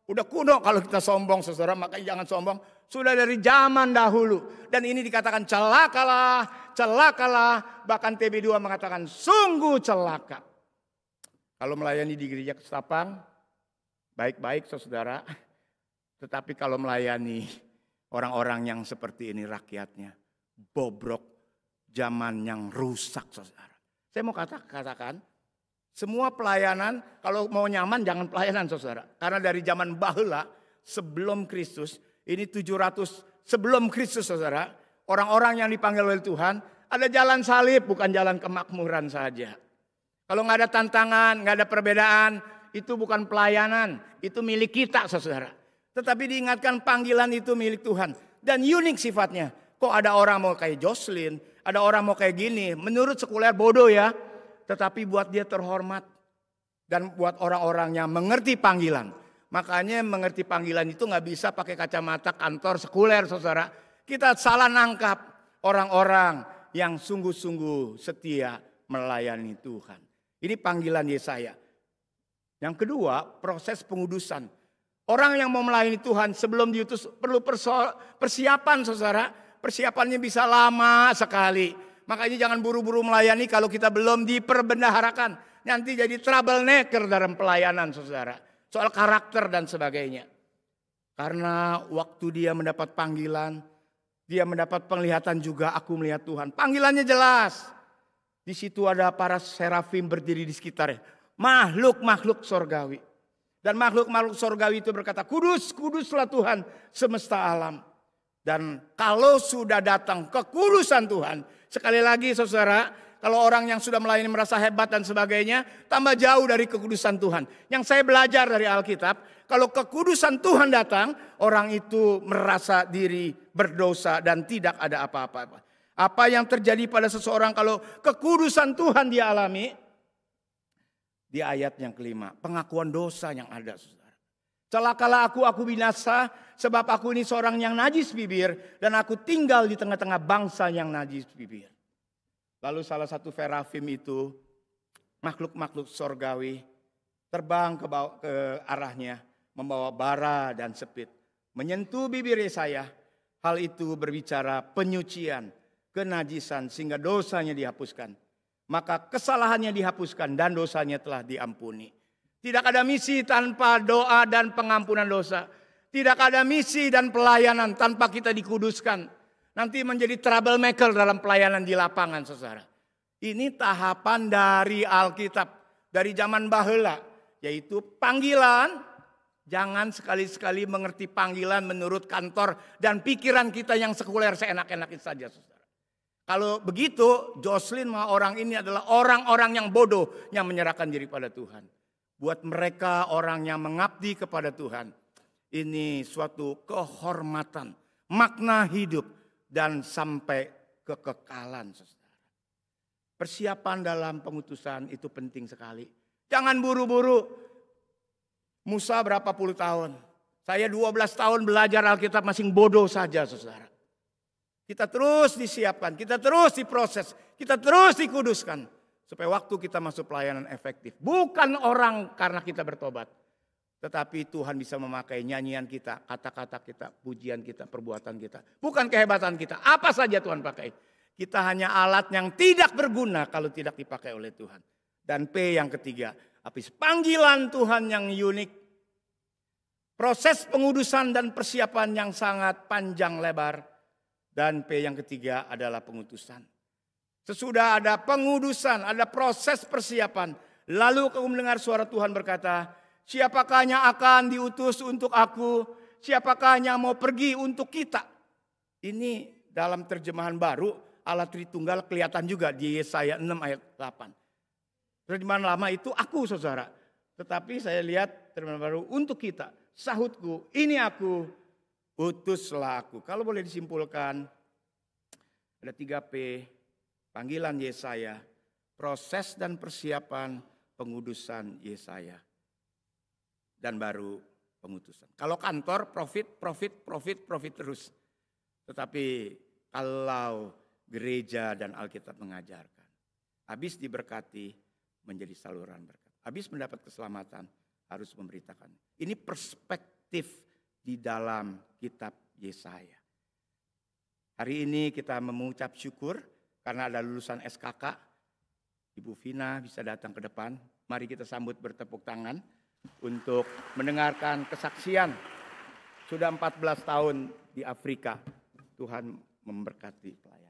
udah kuno kalau kita sombong saudara, makanya jangan sombong. Sudah dari zaman dahulu. Dan ini dikatakan celakalah, celakalah. Bahkan TB2 mengatakan sungguh celaka. Kalau melayani di gereja Ketapang, baik-baik saudara. Tetapi kalau melayani orang-orang yang seperti ini rakyatnya, bobrok, zaman yang rusak saudara. Saya mau katakan, semua pelayanan kalau mau nyaman jangan pelayanan saudara. Karena dari zaman baheula sebelum Kristus, ini 700 sebelum Kristus saudara. Orang-orang yang dipanggil oleh Tuhan, ada jalan salib bukan jalan kemakmuran saja. Kalau nggak ada tantangan, nggak ada perbedaan, itu bukan pelayanan, itu milik kita saudara. Tetapi diingatkan panggilan itu milik Tuhan. Dan unik sifatnya. Kok ada orang mau kayak Jocelyn, ada orang mau kayak gini. Menurut sekuler bodoh ya. Tetapi buat dia terhormat. Dan buat orang-orang yang mengerti panggilan. Makanya mengerti panggilan itu gak bisa pakai kacamata kantor sekuler saudara. Kita salah nangkap orang-orang yang sungguh-sungguh setia melayani Tuhan. Ini panggilan Yesaya. Yang kedua, proses pengudusan. Orang yang mau melayani Tuhan sebelum diutus perlu persiapan saudara. Persiapannya bisa lama sekali. Makanya jangan buru-buru melayani kalau kita belum diperbendaharakan. Nanti jadi troublemaker dalam pelayanan saudara. Soal karakter dan sebagainya. Karena waktu dia mendapat panggilan. Dia mendapat penglihatan juga, aku melihat Tuhan. Panggilannya jelas. Di situ ada para serafim berdiri di sekitarnya. Makhluk-makhluk sorgawi. Dan makhluk-makhluk sorgawi itu berkata, kudus, kuduslah Tuhan semesta alam. Dan kalau sudah datang kekudusan Tuhan, sekali lagi saudara, kalau orang yang sudah melayani merasa hebat dan sebagainya, tambah jauh dari kekudusan Tuhan. Yang saya belajar dari Alkitab, kalau kekudusan Tuhan datang, orang itu merasa diri berdosa dan tidak ada apa-apa. Apa yang terjadi pada seseorang kalau kekudusan Tuhan dia alami? Di ayat yang kelima, pengakuan dosa yang ada saudara. Celakalah aku binasa, sebab aku ini seorang yang najis bibir, dan aku tinggal di tengah-tengah bangsa yang najis bibir. Lalu salah satu serafim itu, makhluk-makhluk sorgawi, terbang ke arahnya, membawa bara dan sepit. Menyentuh bibir Yesaya, hal itu berbicara penyucian, kenajisan, sehingga dosanya dihapuskan. Maka kesalahannya dihapuskan dan dosanya telah diampuni. Tidak ada misi tanpa doa dan pengampunan dosa. Tidak ada misi dan pelayanan tanpa kita dikuduskan. nanti menjadi troublemaker dalam pelayanan di lapangan, saudara. Ini tahapan dari Alkitab, dari zaman baheula, yaitu panggilan. Jangan sekali-sekali mengerti panggilan menurut kantor dan pikiran kita yang sekuler seenak-enaknya saja, saudara. Kalau begitu, Jocelyn mah orang ini adalah orang-orang yang bodoh yang menyerahkan diri pada Tuhan. Buat mereka orang yang mengabdi kepada Tuhan, ini suatu kehormatan, makna hidup, dan sampai kekekalan, saudara. Persiapan dalam pengutusan itu penting sekali. Jangan buru-buru. Musa berapa puluh tahun? Saya 12 tahun belajar Alkitab masih bodoh saja, saudara. Kita terus disiapkan, kita terus diproses, kita terus dikuduskan. Supaya waktu kita masuk pelayanan efektif. Bukan orang karena kita bertobat. Tetapi Tuhan bisa memakai nyanyian kita, kata-kata kita, pujian kita, perbuatan kita. Bukan kehebatan kita, apa saja Tuhan pakai. Kita hanya alat yang tidak berguna kalau tidak dipakai oleh Tuhan. Dan P yang ketiga, habis panggilan Tuhan yang unik. Proses pengudusan dan persiapan yang sangat panjang lebar. Dan P yang ketiga adalah pengutusan. Sesudah ada pengudusan, ada proses persiapan. Lalu aku mendengar suara Tuhan berkata, siapakah yang akan diutus untuk aku? Siapakah yang mau pergi untuk kita? Ini dalam terjemahan baru, Allah Tritunggal kelihatan juga di Yesaya 6 ayat 8. Terjemahan lama itu aku, saudara. Tetapi saya lihat terjemahan baru untuk kita. Sahutku, ini aku, utuslah aku. Kalau boleh disimpulkan, ada 3P, panggilan Yesaya, proses dan persiapan pengudusan Yesaya, dan baru pengutusan. Kalau kantor, profit terus. Tetapi kalau gereja dan Alkitab mengajarkan, habis diberkati menjadi saluran berkat. Habis mendapat keselamatan, harus memberitakan. Ini perspektif di dalam kitab Yesaya. Hari ini kita mengucap syukur karena ada lulusan SKK. Ibu Vina bisa datang ke depan. Mari kita sambut bertepuk tangan untuk mendengarkan kesaksian. Sudah 14 tahun di Afrika. Tuhan memberkati pelayanan.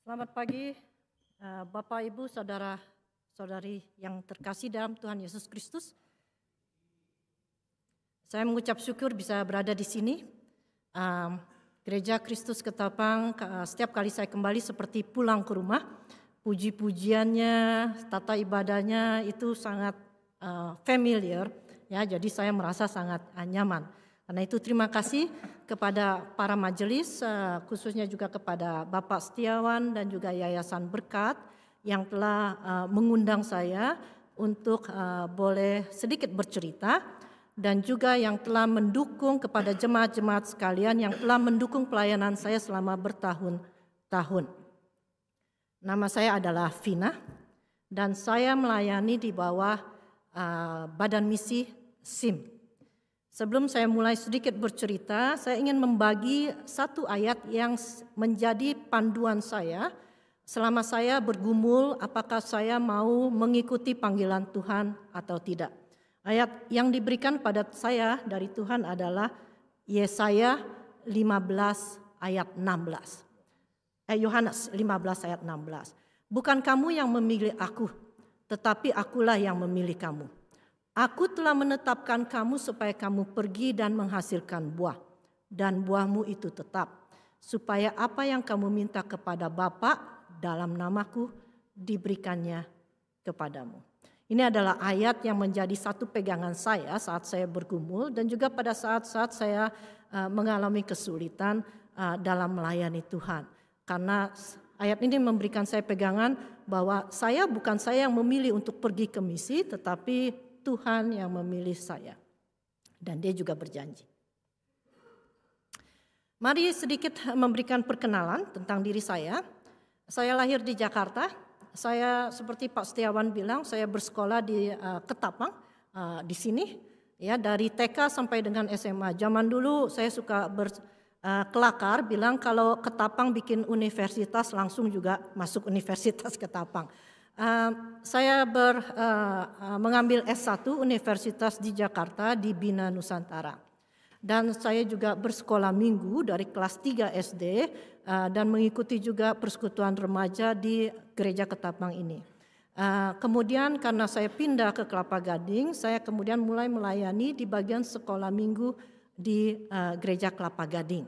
Selamat pagi, Bapak, Ibu, Saudara-saudari yang terkasih dalam Tuhan Yesus Kristus. Saya mengucap syukur bisa berada di sini. Gereja Kristus Ketapang, setiap kali saya kembali seperti pulang ke rumah. Puji-pujiannya, tata ibadahnya itu sangat familiar, ya. Jadi saya merasa sangat nyaman. Karena itu terima kasih kepada para majelis, khususnya juga kepada Bapak Setiawan dan juga Yayasan Berkat yang telah mengundang saya untuk boleh sedikit bercerita, dan juga yang telah mendukung kepada jemaat-jemaat sekalian yang telah mendukung pelayanan saya selama bertahun-tahun. Nama saya adalah Vina dan saya melayani di bawah Badan Misi SIM. Sebelum saya mulai sedikit bercerita, saya ingin membagi satu ayat yang menjadi panduan saya selama saya bergumul apakah saya mau mengikuti panggilan Tuhan atau tidak. Ayat yang diberikan pada saya dari Tuhan adalah Yesaya 15 ayat 16. Yohanes 15 ayat 16. Bukan kamu yang memilih aku, tetapi akulah yang memilih kamu. Aku telah menetapkan kamu supaya kamu pergi dan menghasilkan buah, dan buahmu itu tetap, supaya apa yang kamu minta kepada Bapa dalam namaku diberikannya kepadamu. Ini adalah ayat yang menjadi satu pegangan saya saat saya bergumul dan juga pada saat-saat saya mengalami kesulitan dalam melayani Tuhan. Karena ayat ini memberikan saya pegangan bahwa bukan saya yang memilih untuk pergi ke misi, tetapi Tuhan yang memilih saya. Dan dia juga berjanji. Mari sedikit memberikan perkenalan tentang diri saya. Saya lahir di Jakarta. Saya seperti Pak Setiawan bilang, saya bersekolah di Ketapang, di sini. Ya, dari TK sampai dengan SMA. Zaman dulu saya suka kelakar bilang kalau Ketapang bikin universitas langsung juga masuk Universitas Ketapang. Saya mengambil S1 Universitas di Jakarta di Bina Nusantara. Dan saya juga bersekolah minggu dari kelas 3 SD dan mengikuti juga persekutuan remaja di Gereja Ketapang ini. Kemudian karena saya pindah ke Kelapa Gading, saya kemudian mulai melayani di bagian sekolah minggu di Gereja Kelapa Gading.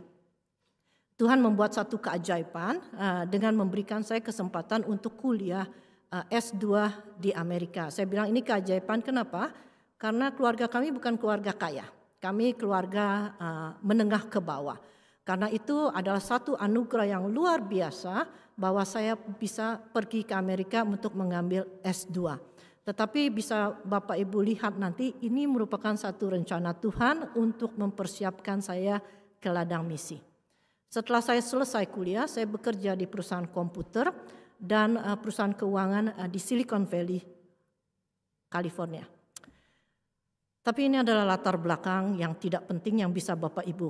Tuhan membuat satu keajaiban dengan memberikan saya kesempatan untuk kuliah S2 di Amerika. Saya bilang ini keajaiban, kenapa? Karena keluarga kami bukan keluarga kaya. Kami keluarga menengah ke bawah. Karena itu adalah satu anugerah yang luar biasa bahwa saya bisa pergi ke Amerika untuk mengambil S2. Tetapi bisa Bapak Ibu lihat nanti ini merupakan satu rencana Tuhan untuk mempersiapkan saya ke ladang misi. Setelah saya selesai kuliah, saya bekerja di perusahaan komputer dan perusahaan keuangan di Silicon Valley, California. Tapi ini adalah latar belakang yang tidak penting yang bisa Bapak Ibu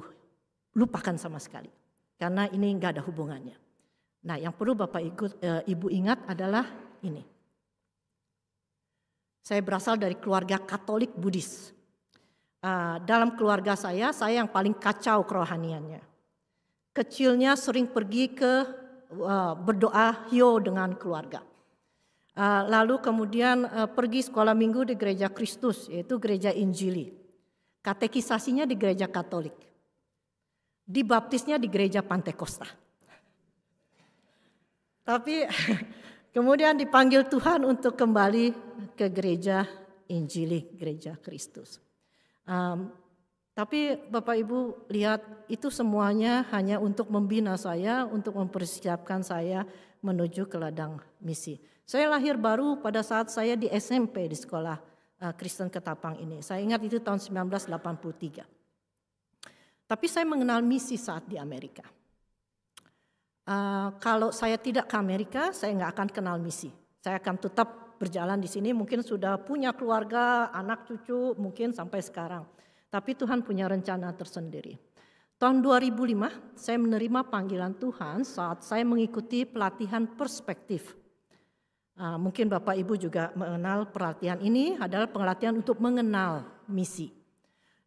lupakan sama sekali. Karena ini enggak ada hubungannya. Nah, yang perlu Bapak Ibu ingat adalah ini. Saya berasal dari keluarga Katolik Buddhis. Dalam keluarga saya yang paling kacau kerohaniannya. Kecilnya sering pergi ke berdoa hio dengan keluarga. Lalu kemudian pergi sekolah minggu di Gereja Kristus, yaitu Gereja Injili. Katekisasinya di Gereja Katolik. Dibaptisnya di Gereja Pantekosta. Tapi kemudian dipanggil Tuhan untuk kembali ke Gereja Injili, Gereja Kristus. Tapi Bapak Ibu lihat itu semuanya hanya untuk membina saya, untuk mempersiapkan saya menuju ke ladang misi. Saya lahir baru pada saat saya di SMP di sekolah Kristen Ketapang ini. Saya ingat itu tahun 1983. Tapi saya mengenal misi saat di Amerika. Kalau saya tidak ke Amerika, saya nggak akan kenal misi. Saya akan tetap berjalan di sini, mungkin sudah punya keluarga, anak cucu, mungkin sampai sekarang. Tapi Tuhan punya rencana tersendiri. Tahun 2005, saya menerima panggilan Tuhan saat saya mengikuti pelatihan perspektif. Mungkin Bapak Ibu juga mengenal pelatihan ini adalah pelatihan untuk mengenal misi.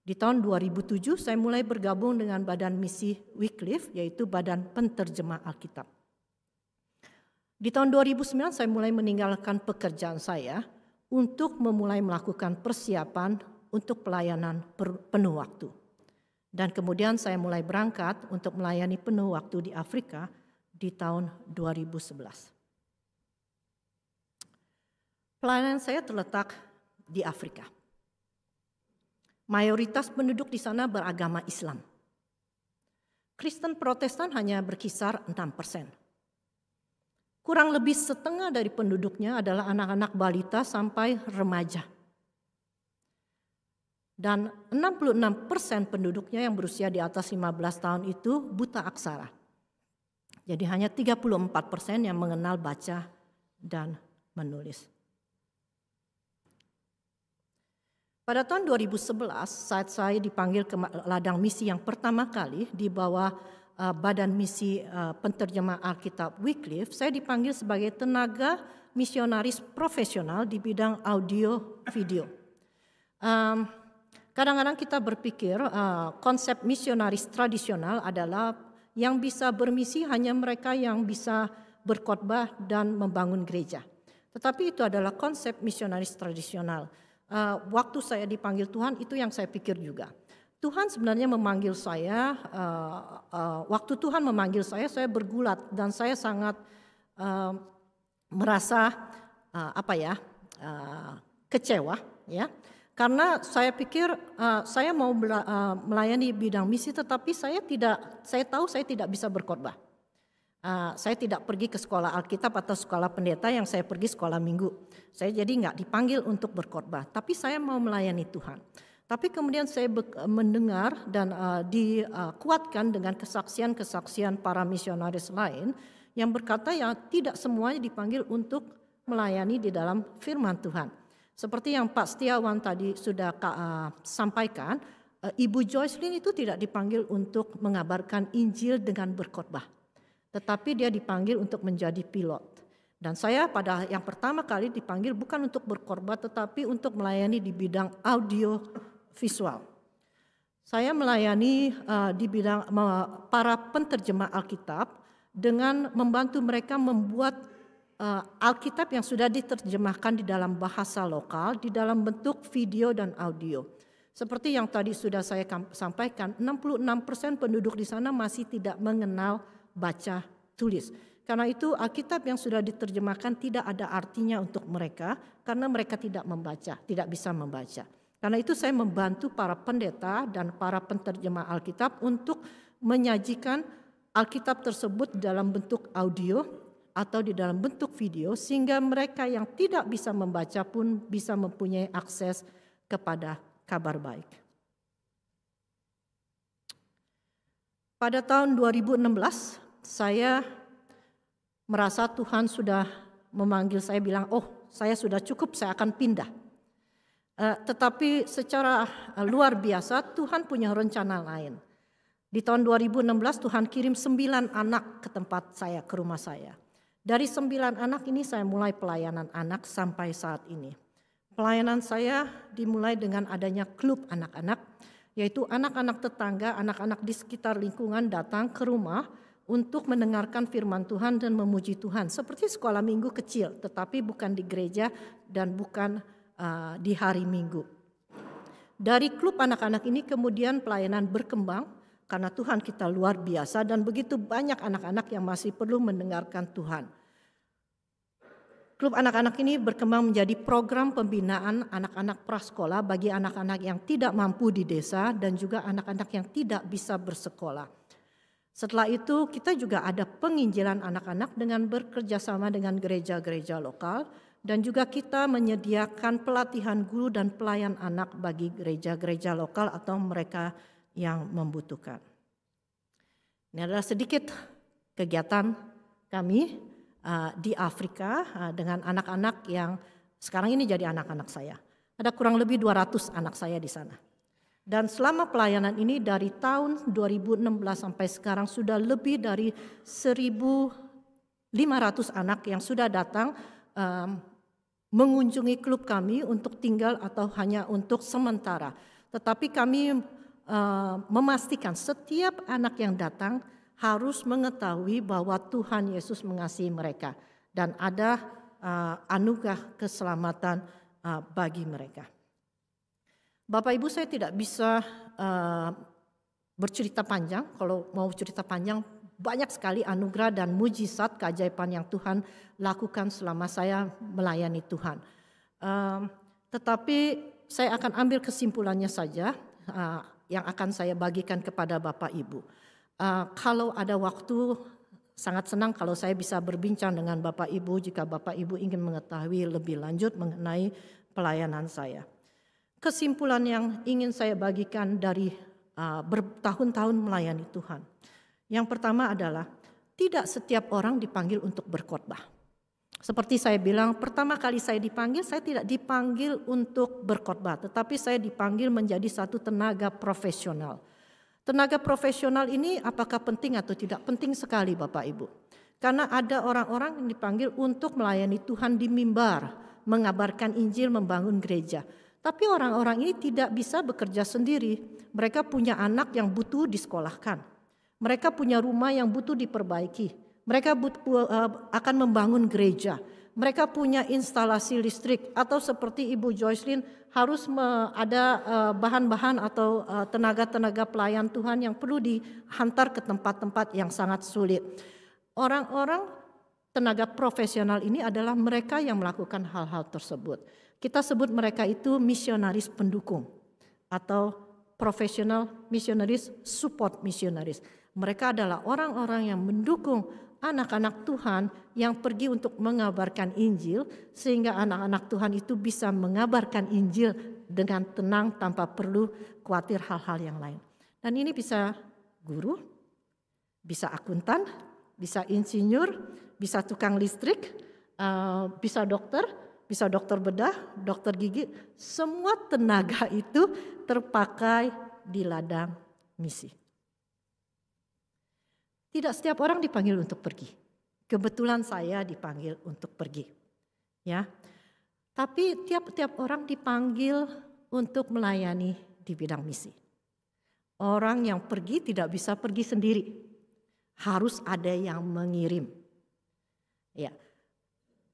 Di tahun 2007 saya mulai bergabung dengan Badan Misi Wycliffe, yaitu Badan Penterjemah Alkitab. Di tahun 2009 saya mulai meninggalkan pekerjaan saya untuk memulai melakukan persiapan untuk pelayanan penuh waktu. Dan kemudian saya mulai berangkat untuk melayani penuh waktu di Afrika di tahun 2011. Pelayanan saya terletak di Afrika. Mayoritas penduduk di sana beragama Islam. Kristen Protestan hanya berkisar 6%. Kurang lebih setengah dari penduduknya adalah anak-anak balita sampai remaja. Dan 66% penduduknya yang berusia di atas 15 tahun itu buta aksara. Jadi hanya 34% yang mengenal baca dan menulis. Pada tahun 2011 saat saya dipanggil ke ladang misi yang pertama kali di bawah Badan Misi Penterjemah Alkitab Wycliffe, saya dipanggil sebagai tenaga misionaris profesional di bidang audio video. Kadang-kadang kita berpikir konsep misionaris tradisional adalah yang bisa bermisi hanya mereka yang bisa berkhotbah dan membangun gereja. Tetapi itu adalah konsep misionaris tradisional. Waktu saya dipanggil Tuhan itu yang saya pikir juga. Tuhan sebenarnya memanggil saya, waktu Tuhan memanggil saya bergulat dan saya sangat merasa kecewa, ya. Karena saya pikir saya mau melayani bidang misi, tetapi saya tahu saya tidak bisa berkhotbah. Saya tidak pergi ke sekolah Alkitab atau sekolah pendeta, yang saya pergi sekolah minggu. Saya jadi nggak dipanggil untuk berkhotbah, tapi saya mau melayani Tuhan. Tapi kemudian saya mendengar dan dikuatkan dengan kesaksian-kesaksian para misionaris lain yang berkata ya tidak semuanya dipanggil untuk melayani di dalam firman Tuhan. Seperti yang Pak Setiawan tadi sudah sampaikan, Ibu Joycelyn itu tidak dipanggil untuk mengabarkan Injil dengan berkhotbah. Tetapi dia dipanggil untuk menjadi pilot. Dan saya pada yang pertama kali dipanggil bukan untuk berkhotbah tetapi untuk melayani di bidang audio visual. Saya melayani di bidang para penterjemah Alkitab dengan membantu mereka membuat Alkitab yang sudah diterjemahkan di dalam bahasa lokal di dalam bentuk video dan audio. Seperti yang tadi sudah saya sampaikan, 66% penduduk di sana masih tidak mengenal baca tulis. Karena itu Alkitab yang sudah diterjemahkan tidak ada artinya untuk mereka karena mereka tidak membaca, tidak bisa membaca. Karena itu saya membantu para pendeta dan para penterjemah Alkitab untuk menyajikan Alkitab tersebut dalam bentuk audio atau di dalam bentuk video sehingga mereka yang tidak bisa membaca pun bisa mempunyai akses kepada kabar baik. Pada tahun 2016 saya merasa Tuhan sudah memanggil saya bilang, saya sudah cukup, saya akan pindah. Tetapi secara luar biasa Tuhan punya rencana lain. Di tahun 2016 Tuhan kirim 9 anak ke tempat saya, ke rumah saya. Dari 9 anak ini saya mulai pelayanan anak sampai saat ini. Pelayanan saya dimulai dengan adanya klub anak-anak, yaitu anak-anak tetangga, anak-anak di sekitar lingkungan datang ke rumah untuk mendengarkan firman Tuhan dan memuji Tuhan. Seperti sekolah minggu kecil, tetapi bukan di gereja dan bukan di hari Minggu. Dari klub anak-anak ini kemudian pelayanan berkembang karena Tuhan kita luar biasa dan begitu banyak anak-anak yang masih perlu mendengarkan Tuhan. Klub anak-anak ini berkembang menjadi program pembinaan anak-anak prasekolah bagi anak-anak yang tidak mampu di desa dan juga anak-anak yang tidak bisa bersekolah. Setelah itu kita juga ada penginjilan anak-anak dengan bekerja sama dengan gereja-gereja lokal dan juga kita menyediakan pelatihan guru dan pelayan anak bagi gereja-gereja lokal atau mereka yang membutuhkan. Ini adalah sedikit kegiatan kami di Afrika dengan anak-anak yang sekarang ini jadi anak-anak saya. Ada kurang lebih 200 anak saya di sana. Dan selama pelayanan ini dari tahun 2016 sampai sekarang sudah lebih dari 1.500 anak yang sudah datang mengunjungi klub kami untuk tinggal atau hanya untuk sementara. Tetapi kami memastikan setiap anak yang datang harus mengetahui bahwa Tuhan Yesus mengasihi mereka dan ada anugerah keselamatan bagi mereka. Bapak Ibu, saya tidak bisa bercerita panjang. Kalau mau cerita panjang, banyak sekali anugerah dan mujizat keajaiban yang Tuhan lakukan selama saya melayani Tuhan. Tetapi saya akan ambil kesimpulannya saja yang akan saya bagikan kepada Bapak Ibu. Kalau ada waktu, sangat senang kalau saya bisa berbincang dengan Bapak Ibu jika Bapak Ibu ingin mengetahui lebih lanjut mengenai pelayanan saya. Kesimpulan yang ingin saya bagikan dari bertahun-tahun melayani Tuhan. Yang pertama adalah tidak setiap orang dipanggil untuk berkhotbah. Seperti saya bilang, pertama kali saya dipanggil, saya tidak dipanggil untuk berkhotbah, tetapi saya dipanggil menjadi satu tenaga profesional. Tenaga profesional ini apakah penting atau tidak? Penting sekali Bapak Ibu. Karena ada orang-orang yang dipanggil untuk melayani Tuhan di mimbar, mengabarkan Injil, membangun gereja. Tapi orang-orang ini tidak bisa bekerja sendiri. Mereka punya anak yang butuh disekolahkan. Mereka punya rumah yang butuh diperbaiki. Mereka akan membangun gereja. Mereka punya instalasi listrik. Atau seperti Ibu Joycelyn harus ada bahan-bahan atau tenaga-tenaga pelayan Tuhan yang perlu dihantar ke tempat-tempat yang sangat sulit. Orang-orang tenaga profesional ini adalah mereka yang melakukan hal-hal tersebut. Kita sebut mereka itu misionaris pendukung atau professional missionaries, support missionaries. Mereka adalah orang-orang yang mendukung anak-anak Tuhan yang pergi untuk mengabarkan Injil sehingga anak-anak Tuhan itu bisa mengabarkan Injil dengan tenang tanpa perlu khawatir hal-hal yang lain. Dan ini bisa guru, bisa akuntan, bisa insinyur, bisa tukang listrik, bisa dokter bedah, dokter gigi, semua tenaga itu terpakai di ladang misi. Tidak setiap orang dipanggil untuk pergi Kebetulan saya dipanggil untuk pergi. Ya. Tapi tiap-tiap orang dipanggil untuk melayani di bidang misi. Orang yang pergi tidak bisa pergi sendiri. Harus ada yang mengirim. Ya.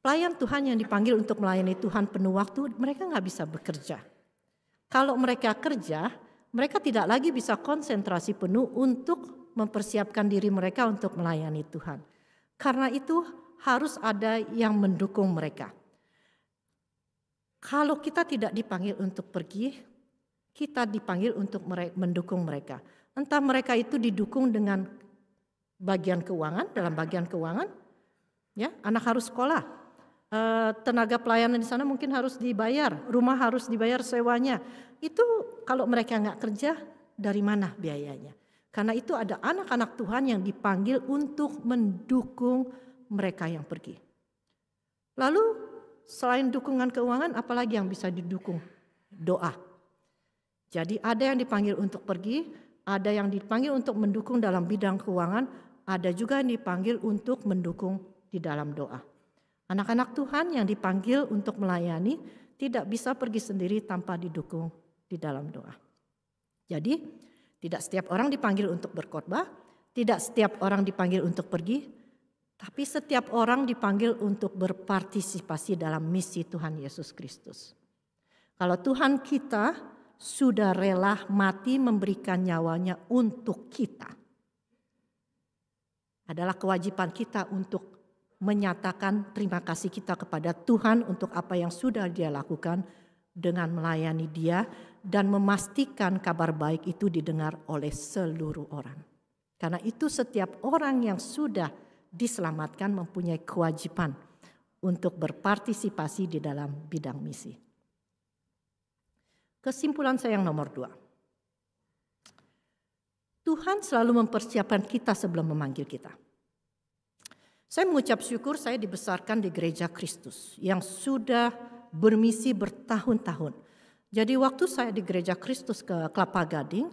Pelayan Tuhan yang dipanggil untuk melayani Tuhan penuh waktu, mereka nggak bisa bekerja. Kalau mereka kerja, mereka tidak lagi bisa konsentrasi penuh untuk mempersiapkan diri mereka untuk melayani Tuhan. Karena itu harus ada yang mendukung mereka. Kalau kita tidak dipanggil untuk pergi, kita dipanggil untuk mendukung mereka. Entah mereka itu didukung dengan bagian keuangan, dalam bagian keuangan, ya, anak harus sekolah, tenaga pelayanan di sana mungkin harus dibayar, rumah harus dibayar sewanya. Itu kalau mereka nggak kerja, dari mana biayanya? Karena itu ada anak-anak Tuhan yang dipanggil untuk mendukung mereka yang pergi. Lalu selain dukungan keuangan, apalagi yang bisa didukung? Doa. Jadi ada yang dipanggil untuk pergi, ada yang dipanggil untuk mendukung dalam bidang keuangan, ada juga yang dipanggil untuk mendukung di dalam doa. Anak-anak Tuhan yang dipanggil untuk melayani tidak bisa pergi sendiri tanpa didukung di dalam doa. Jadi tidak setiap orang dipanggil untuk berkhotbah, tidak setiap orang dipanggil untuk pergi, tapi setiap orang dipanggil untuk berpartisipasi dalam misi Tuhan Yesus Kristus. Kalau Tuhan kita sudah rela mati memberikan nyawanya untuk kita, adalah kewajiban kita untuk menyatakan terima kasih kita kepada Tuhan untuk apa yang sudah Dia lakukan dengan melayani Dia dan memastikan kabar baik itu didengar oleh seluruh orang. Karena itu setiap orang yang sudah diselamatkan mempunyai kewajiban untuk berpartisipasi di dalam bidang misi. Kesimpulan saya yang nomor 2. Tuhan selalu mempersiapkan kita sebelum memanggil kita. Saya mengucap syukur saya dibesarkan di Gereja Kristus yang sudah bermisi bertahun-tahun. Jadi waktu saya di Gereja Kristus ke Kelapa Gading,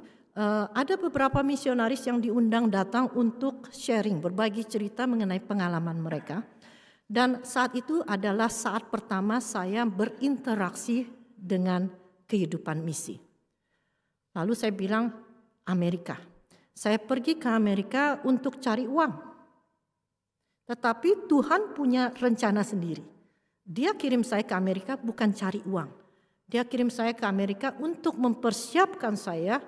ada beberapa misionaris yang diundang datang untuk sharing, berbagi cerita mengenai pengalaman mereka. Dan saat itu adalah saat pertama saya berinteraksi dengan kehidupan misi. Lalu saya bilang, Amerika. Saya pergi ke Amerika untuk cari uang. Tetapi Tuhan punya rencana sendiri. Dia kirim saya ke Amerika bukan cari uang. Dia kirim saya ke Amerika untuk mempersiapkan saya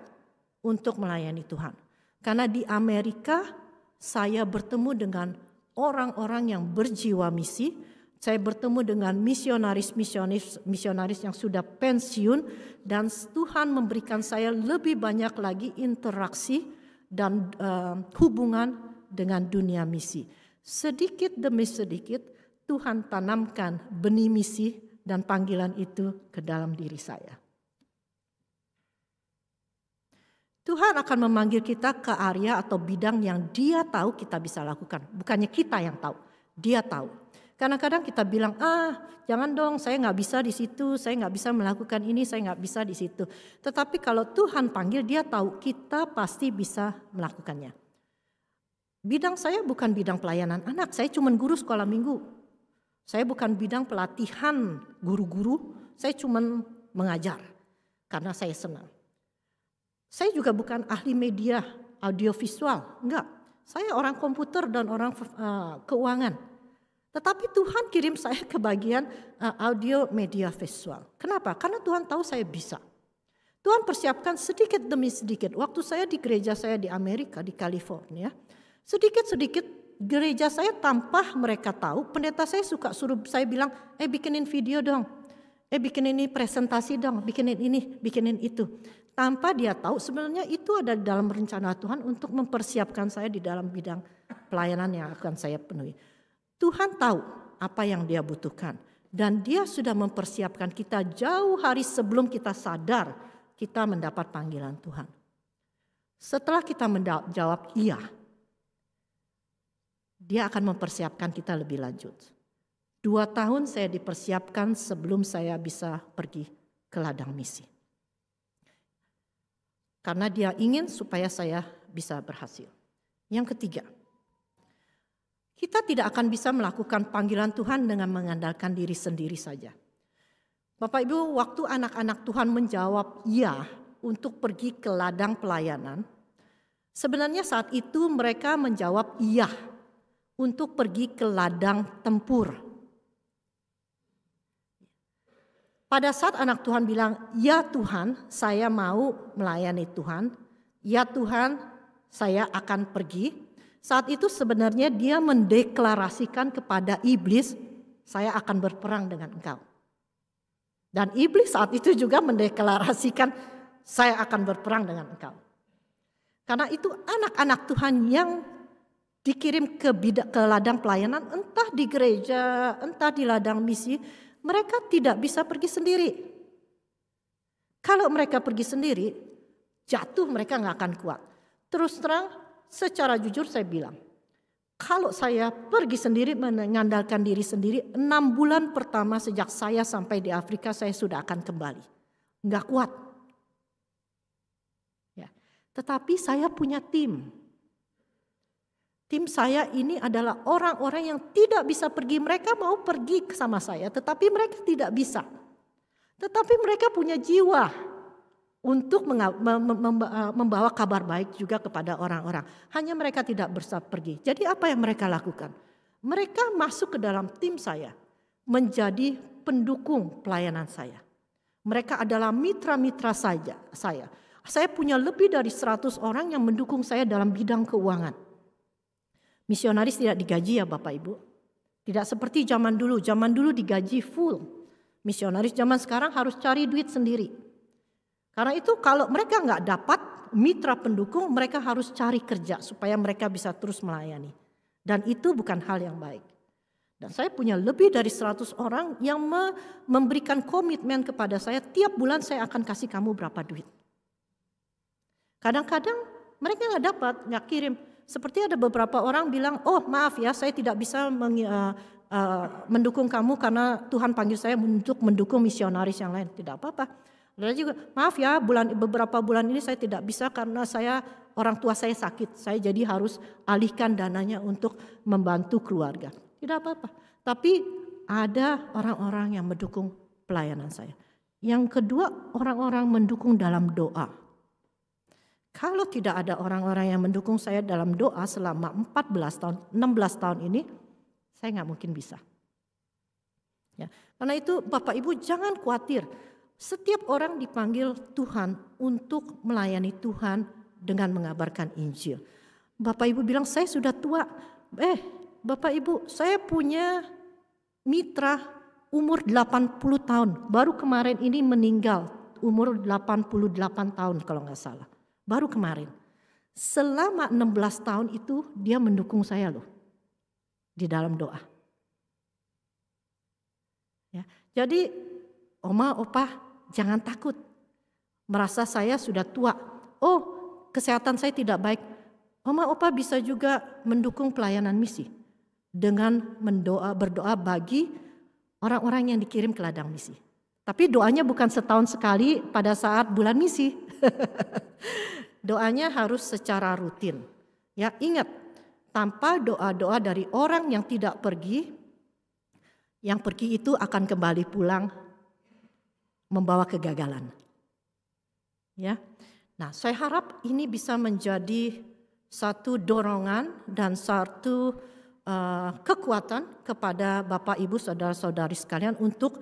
untuk melayani Tuhan. Karena di Amerika saya bertemu dengan orang-orang yang berjiwa misi. Saya bertemu dengan misionaris yang sudah pensiun. Dan Tuhan memberikan saya lebih banyak lagi interaksi dan hubungan dengan dunia misi. Sedikit demi sedikit Tuhan tanamkan benih misi dan panggilan itu ke dalam diri saya. Tuhan akan memanggil kita ke area atau bidang yang Dia tahu kita bisa lakukan. Bukannya kita yang tahu, Dia tahu. Kadang-kadang kita bilang, jangan dong, saya nggak bisa di situ, saya nggak bisa melakukan ini, saya nggak bisa di situ. Tetapi kalau Tuhan panggil, Dia tahu kita pasti bisa melakukannya. Bidang saya bukan bidang pelayanan anak, saya cuma guru sekolah minggu. Saya bukan bidang pelatihan guru-guru, saya cuma mengajar karena saya senang. Saya juga bukan ahli media audiovisual, enggak. Saya orang komputer dan orang keuangan. Tetapi Tuhan kirim saya ke bagian audio media visual. Kenapa? Karena Tuhan tahu saya bisa. Tuhan persiapkan sedikit demi sedikit. Waktu saya di gereja saya di Amerika, di California, sedikit-sedikit gereja saya tanpa mereka tahu, pendeta saya suka suruh saya bilang, bikinin video dong. Bikinin ini presentasi dong, bikinin ini, bikinin itu. Tanpa dia tahu sebenarnya itu ada dalam rencana Tuhan untuk mempersiapkan saya di dalam bidang pelayanan yang akan saya penuhi. Tuhan tahu apa yang Dia butuhkan. Dan Dia sudah mempersiapkan kita jauh hari sebelum kita sadar kita mendapat panggilan Tuhan. Setelah kita menjawab iya, Dia akan mempersiapkan kita lebih lanjut. 2 tahun saya dipersiapkan sebelum saya bisa pergi ke ladang misi. Karena Dia ingin supaya saya bisa berhasil. Yang ketiga, Kita tidak akan bisa melakukan panggilan Tuhan dengan mengandalkan diri sendiri saja. Bapak Ibu, waktu anak-anak Tuhan menjawab iya untuk pergi ke ladang pelayanan, sebenarnya saat itu mereka menjawab iya untuk pergi ke ladang tempur. Pada saat anak Tuhan bilang, ya Tuhan, saya mau melayani Tuhan, ya Tuhan, saya akan pergi. Saat itu sebenarnya dia mendeklarasikan kepada iblis, saya akan berperang dengan engkau. Dan iblis saat itu juga mendeklarasikan, saya akan berperang dengan engkau. Karena itu anak-anak Tuhan yang dikirim ke ladang pelayanan, entah di gereja, entah di ladang misi, mereka tidak bisa pergi sendiri. Kalau mereka pergi sendiri, jatuh mereka nggak akan kuat. Terus terang, secara jujur saya bilang, kalau saya pergi sendiri mengandalkan diri sendiri, 6 bulan pertama sejak saya sampai di Afrika saya sudah akan kembali. Nggak kuat. Ya. Tetapi saya punya tim. Tim saya ini adalah orang-orang yang tidak bisa pergi. Mereka mau pergi sama saya, tetapi mereka tidak bisa. Tetapi mereka punya jiwa untuk membawa kabar baik juga kepada orang-orang. Hanya mereka tidak bisa pergi. Jadi apa yang mereka lakukan? Mereka masuk ke dalam tim saya, menjadi pendukung pelayanan saya. Mereka adalah mitra-mitra saya. Saya punya lebih dari 100 orang yang mendukung saya dalam bidang keuangan. Misionaris tidak digaji ya Bapak Ibu. Tidak seperti zaman dulu. Zaman dulu digaji full. Misionaris zaman sekarang harus cari duit sendiri. Karena itu kalau mereka nggak dapat mitra pendukung, mereka harus cari kerja supaya mereka bisa terus melayani. Dan itu bukan hal yang baik. Dan saya punya lebih dari 100 orang yang memberikan komitmen kepada saya, tiap bulan saya akan kasih kamu berapa duit. Kadang-kadang mereka nggak dapat, nggak kirim. Seperti ada beberapa orang bilang, oh maaf ya saya tidak bisa mendukung kamu karena Tuhan panggil saya untuk mendukung misionaris yang lain. Tidak apa-apa. Dan juga maaf ya beberapa bulan ini saya tidak bisa karena orang tua saya sakit. Saya jadi harus alihkan dananya untuk membantu keluarga. Tidak apa-apa. Tapi ada orang-orang yang mendukung pelayanan saya. Yang kedua, orang-orang mendukung dalam doa. Kalau tidak ada orang-orang yang mendukung saya dalam doa selama 14 tahun, 16 tahun ini, saya nggak mungkin bisa. Ya, karena itu Bapak Ibu jangan khawatir. Setiap orang dipanggil Tuhan untuk melayani Tuhan dengan mengabarkan Injil. Bapak Ibu bilang saya sudah tua. Bapak Ibu saya punya mitra umur 80 tahun. Baru kemarin ini meninggal umur 88 tahun kalau nggak salah. Baru kemarin. Selama 16 tahun itu dia mendukung saya loh. Di dalam doa. Ya, jadi Oma, Opa, jangan takut. Merasa saya sudah tua. Oh, kesehatan saya tidak baik. Oma, Opa bisa juga mendukung pelayanan misi. Dengan berdoa bagi orang-orang yang dikirim ke ladang misi. Tapi doanya bukan setahun sekali pada saat bulan misi. Doanya harus secara rutin. Ya, ingat, tanpa doa-doa dari orang yang tidak pergi, yang pergi itu akan kembali pulang membawa kegagalan. Ya. Nah, saya harap ini bisa menjadi satu dorongan dan satu kekuatan kepada Bapak Ibu saudara-saudari sekalian untuk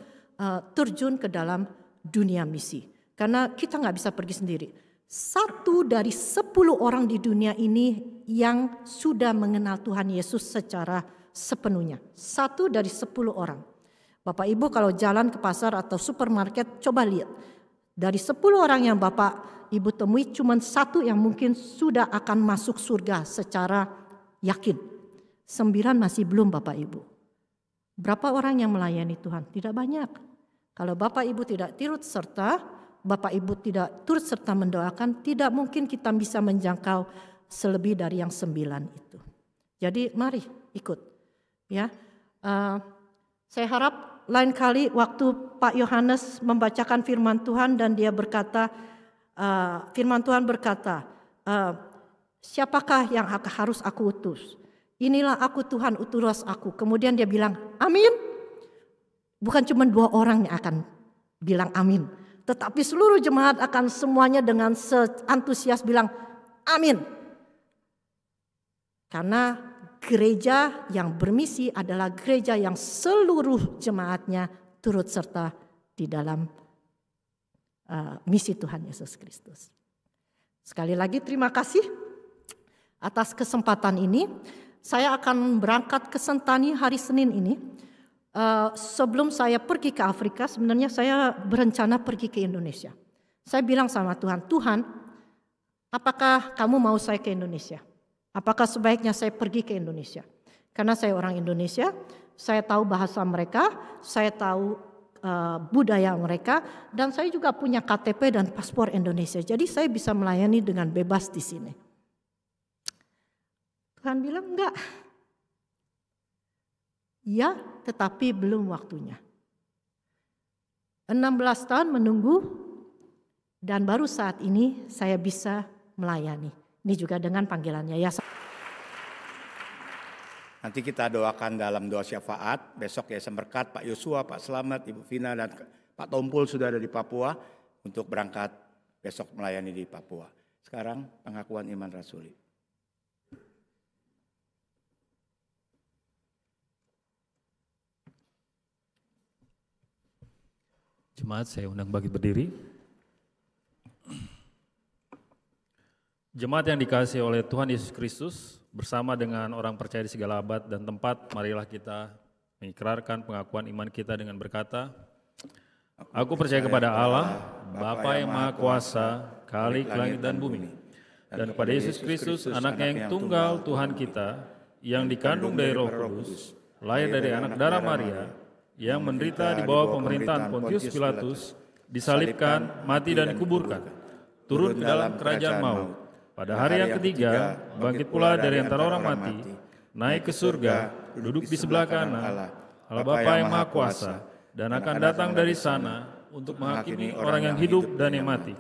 terjun ke dalam dunia misi. Karena kita nggak bisa pergi sendiri. 1 dari 10 orang di dunia ini yang sudah mengenal Tuhan Yesus secara sepenuhnya. 1 dari 10 orang. Bapak Ibu kalau jalan ke pasar atau supermarket coba lihat. Dari 10 orang yang Bapak Ibu temui cuma 1 yang mungkin sudah akan masuk surga secara yakin. 9 masih belum Bapak Ibu. Berapa orang yang melayani Tuhan? Tidak banyak. Kalau Bapak Ibu tidak turut serta, Bapak Ibu tidak turut serta mendoakan, tidak mungkin kita bisa menjangkau selebih dari yang 9 itu. Jadi mari ikut. Ya, saya harap lain kali waktu Pak Yohanes membacakan firman Tuhan dan dia berkata, firman Tuhan berkata, siapakah yang harus aku utus? inilah aku Tuhan, utus aku. Kemudian dia bilang, amin. Bukan cuma 2 orang yang akan bilang amin. Tetapi seluruh jemaat akan semuanya dengan antusias bilang amin. Karena gereja yang bermisi adalah gereja yang seluruh jemaatnya turut serta di dalam misi Tuhan Yesus Kristus. Sekali lagi terima kasih atas kesempatan ini. Saya akan berangkat ke Sentani hari Senin ini. Sebelum saya pergi ke Afrika, sebenarnya saya berencana pergi ke Indonesia. Saya bilang sama Tuhan, Tuhan, apakah kamu mau saya ke Indonesia? Apakah sebaiknya saya pergi ke Indonesia? Karena saya orang Indonesia, saya tahu bahasa mereka, saya tahu budaya mereka, dan saya juga punya KTP dan paspor Indonesia. Jadi saya bisa melayani dengan bebas di sini. Tuhan bilang enggak. Ya, tetapi belum waktunya. 16 tahun menunggu dan baru saat ini saya bisa melayani. Ini juga dengan panggilannya ya. Nanti kita doakan dalam doa syafaat. Besok ya berkat Pak Yosua, Pak Slamet, Ibu Vina dan Pak Tompul sudah ada di Papua untuk berangkat besok melayani di Papua. Sekarang pengakuan iman rasuli. Jemaat saya undang bagi berdiri. Jemaat yang dikasihi oleh Tuhan Yesus Kristus, bersama dengan orang percaya di segala abad dan tempat, marilah kita mengikrarkan pengakuan iman kita dengan berkata, Aku percaya kepada Allah, Bapa yang Maha Kuasa, Khalik langit dan bumi, dan kepada Yesus Kristus, anaknya yang tunggal Tuhan kita, yang dikandung dari Roh Kudus, lahir dari anak darah Maria, yang menderita di bawah pemerintahan Pontius Pilatus, disalibkan, mati dan dikuburkan, turun ke dalam kerajaan maut. Pada hari yang ketiga, bangkit pula dari antara orang mati, naik ke surga, duduk di sebelah kanan Allah Bapa yang Maha Kuasa, dan akan datang dari sana untuk menghakimi orang yang hidup dan yang mati.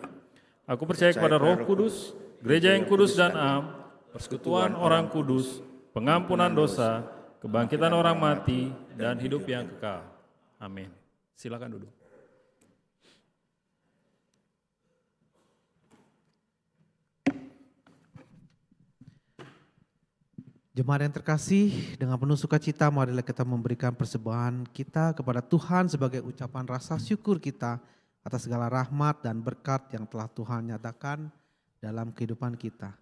Aku percaya kepada Roh Kudus, gereja yang kudus dan am, persekutuan orang kudus, pengampunan dosa, kebangkitan orang mati, dan hidup yang kekal. Amin. Silakan duduk. Jemaat yang terkasih, dengan penuh sukacita marilah kita memberikan persembahan kita kepada Tuhan sebagai ucapan rasa syukur kita atas segala rahmat dan berkat yang telah Tuhan nyatakan dalam kehidupan kita.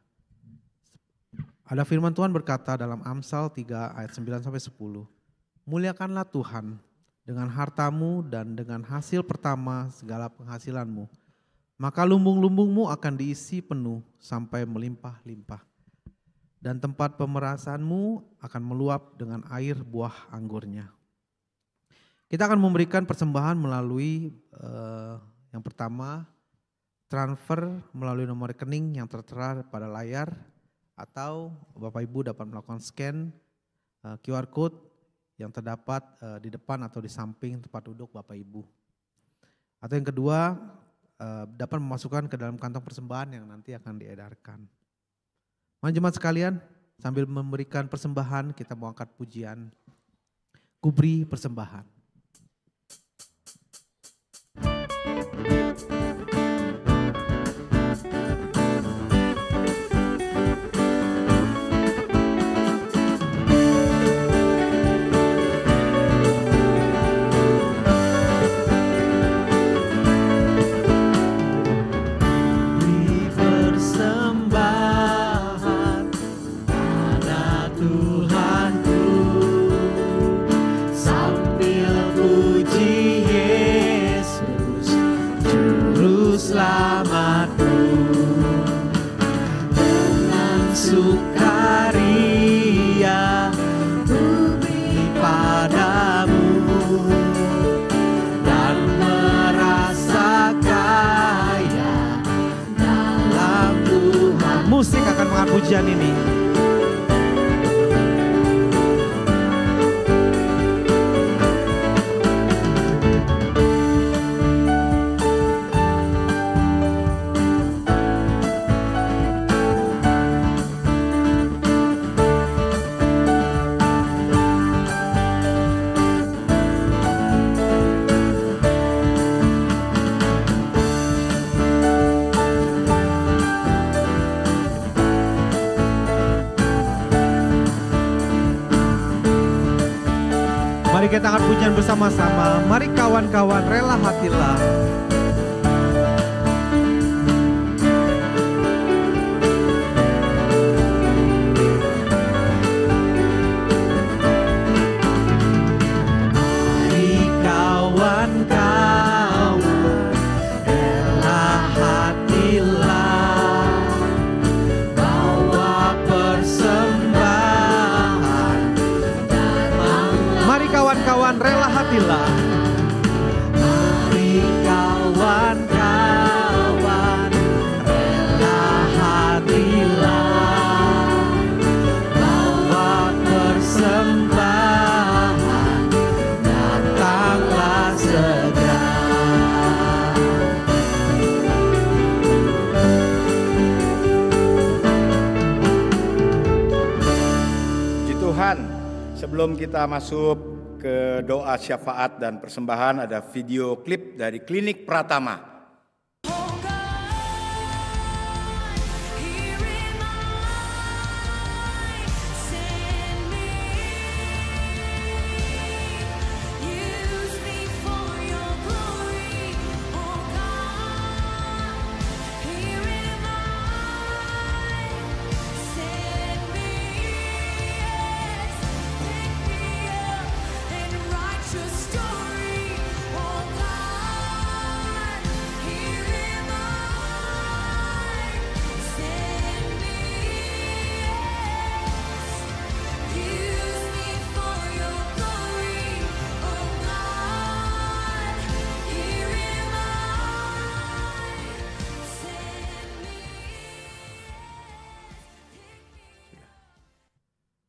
Ada firman Tuhan berkata dalam Amsal 3 ayat 9-10, Muliakanlah Tuhan dengan hartamu dan dengan hasil pertama segala penghasilanmu, maka lumbung-lumbungmu akan diisi penuh sampai melimpah-limpah. Dan tempat pemerasanmu akan meluap dengan air buah anggurnya. Kita akan memberikan persembahan melalui yang pertama, transfer melalui nomor rekening yang tertera pada layar, atau Bapak Ibu dapat melakukan scan QR code yang terdapat di depan atau di samping tempat duduk Bapak Ibu. Atau yang kedua, dapat memasukkan ke dalam kantong persembahan yang nanti akan diedarkan. Mari jemaat sekalian, sambil memberikan persembahan, kita mau angkat pujian. Kuberi persembahan. Sukaria bumi padamu dan merasa kaya dalam Tuhan. Musik akan mengangkat pujian ini. kita angkat pujian bersama-sama. Mari kawan-kawan rela hatilah. Rela hatilah. Mari kawan-kawan rela hatilah, bawa persembahan, datanglah segera. Puji Tuhan, sebelum kita masuk ke doa syafaat dan persembahan, ada video klip dari Klinik Pratama.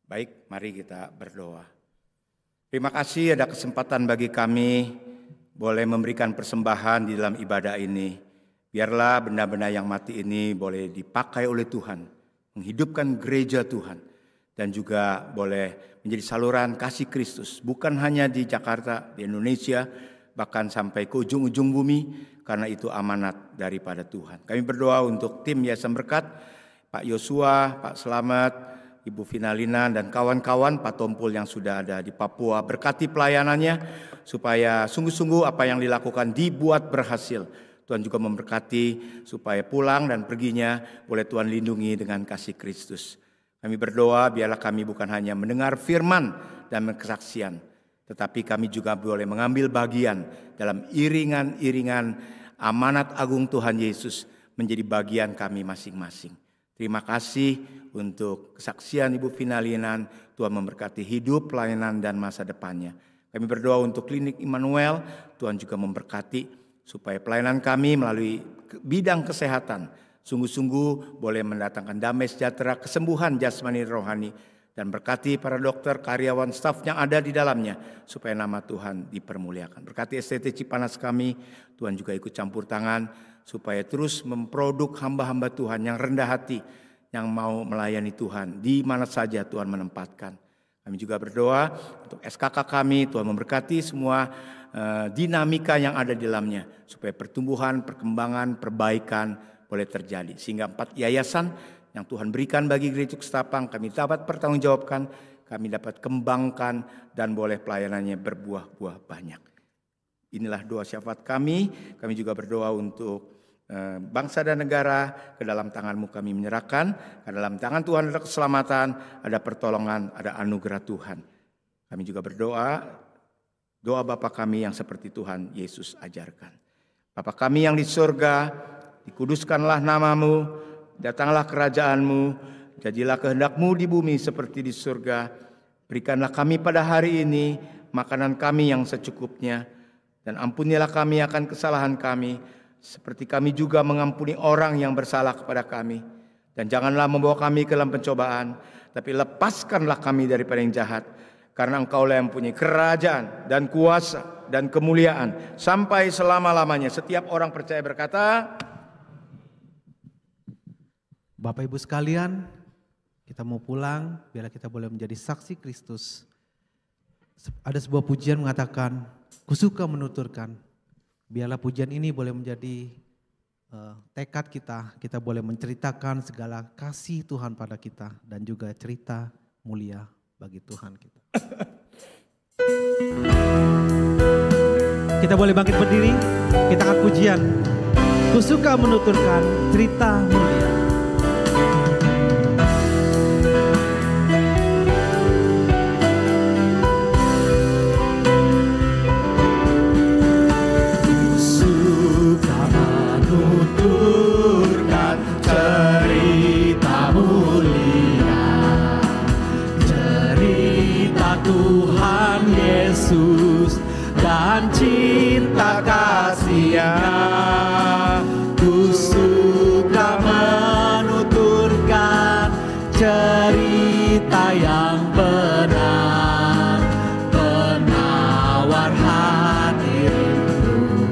Baik, mari kita berdoa. Terima kasih ada kesempatan bagi kami boleh memberikan persembahan di dalam ibadah ini. Biarlah benda-benda yang mati ini boleh dipakai oleh Tuhan, menghidupkan gereja Tuhan, dan juga boleh menjadi saluran kasih Kristus, bukan hanya di Jakarta, di Indonesia, bahkan sampai ke ujung-ujung bumi, karena itu amanat daripada Tuhan. Kami berdoa untuk tim Yayasan Berkat, Pak Yosua, Pak Selamat, Ibu Finalina dan kawan-kawan Pak Tompul yang sudah ada di Papua. Berkati pelayanannya supaya sungguh-sungguh apa yang dilakukan dibuat berhasil. Tuhan juga memberkati supaya pulang dan perginya boleh Tuhan lindungi dengan kasih Kristus. Kami berdoa biarlah kami bukan hanya mendengar firman dan kesaksian, tetapi kami juga boleh mengambil bagian dalam iringan-iringan amanat agung Tuhan Yesus menjadi bagian kami masing-masing. Terima kasih untuk kesaksian Ibu Finalinan. Tuhan memberkati hidup, pelayanan, dan masa depannya. Kami berdoa untuk Klinik Immanuel. Tuhan juga memberkati supaya pelayanan kami melalui bidang kesehatan sungguh-sungguh boleh mendatangkan damai sejahtera, kesembuhan jasmani rohani, dan berkati para dokter, karyawan, staf yang ada di dalamnya supaya nama Tuhan dipermuliakan. Berkati STT Cipanas kami, Tuhan juga ikut campur tangan supaya terus memproduk hamba-hamba Tuhan yang rendah hati, yang mau melayani Tuhan di mana saja Tuhan menempatkan. Kami juga berdoa untuk SKK kami, Tuhan memberkati semua dinamika yang ada di dalamnya supaya pertumbuhan, perkembangan, perbaikan boleh terjadi. Sehingga 4 yayasan yang Tuhan berikan bagi Gereja Ketapang kami dapat pertanggungjawabkan, kami dapat kembangkan, dan boleh pelayanannya berbuah-buah banyak. Inilah doa syafaat kami. Kami juga berdoa untuk bangsa dan negara. Ke dalam tangan-Mu kami menyerahkan. Ke dalam tangan Tuhan ada keselamatan, ada pertolongan, ada anugerah Tuhan. Kami juga berdoa, doa Bapa kami yang seperti Tuhan Yesus ajarkan. Bapa kami yang di surga, dikuduskanlah nama-Mu, datanglah kerajaan-Mu, jadilah kehendak-Mu di bumi seperti di surga. Berikanlah kami pada hari ini makanan kami yang secukupnya, dan ampunilah kami akan kesalahan kami, seperti kami juga mengampuni orang yang bersalah kepada kami. Dan janganlah membawa kami ke dalam pencobaan, tapi lepaskanlah kami daripada yang jahat. Karena Engkaulah yang mempunyai kerajaan dan kuasa dan kemuliaan sampai selama-lamanya. Setiap orang percaya berkata, Bapak Ibu sekalian, kita mau pulang, biarlah kita boleh menjadi saksi Kristus. Ada sebuah pujian mengatakan, kusuka menuturkan. Biarlah pujian ini boleh menjadi tekad kita boleh menceritakan segala kasih Tuhan pada kita dan juga cerita mulia bagi Tuhan kita. Kita boleh bangkit berdiri, kita angkat pujian. Ku suka menuturkan cerita mulia. Suka menuturkan cerita mulia, cerita Tuhan Yesus dan cinta kasih-Nya. Ku suka menuturkan cerita yang benar, penawar hati rindu,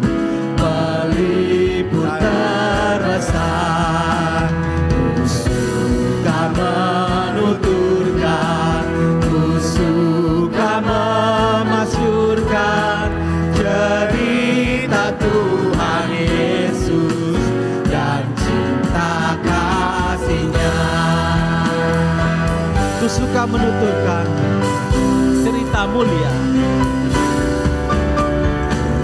pelipur terbesar. Ku suka menuturkan, ku suka memasyurkan cerita Tuhan Yesus dan cinta kasih-Nya. Ku suka menuturkan cerita mulia.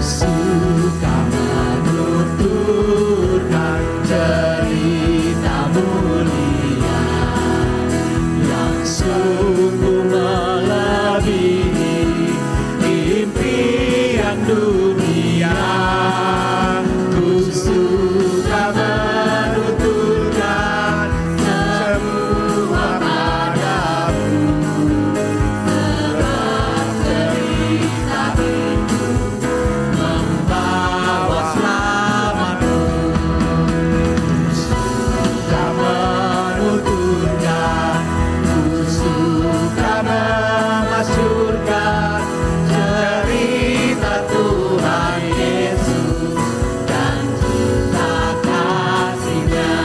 Ku suka menuturkan cerita mulia yang sungguh melebihi impian dunia. Ku suka menuturkan semua padamu, sebab cerita itu membawa selamatmu. Ku suka menuturkan, ku suka memasyurkan cerita Tuhan Yesus dan cinta kasih-Nya.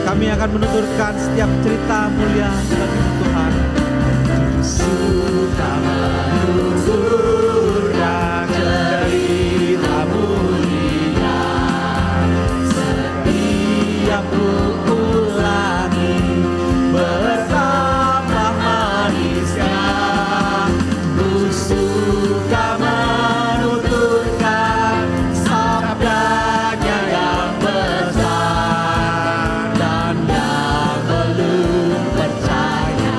Kami akan menuturkan setiap cerita mulia bagi Tuhan. Suka menuturkan cerita mulia, setiap ku ulangi betapa manisnya. Ku suka menuturkan sabda-Nya yang besar, dan yang belum percaya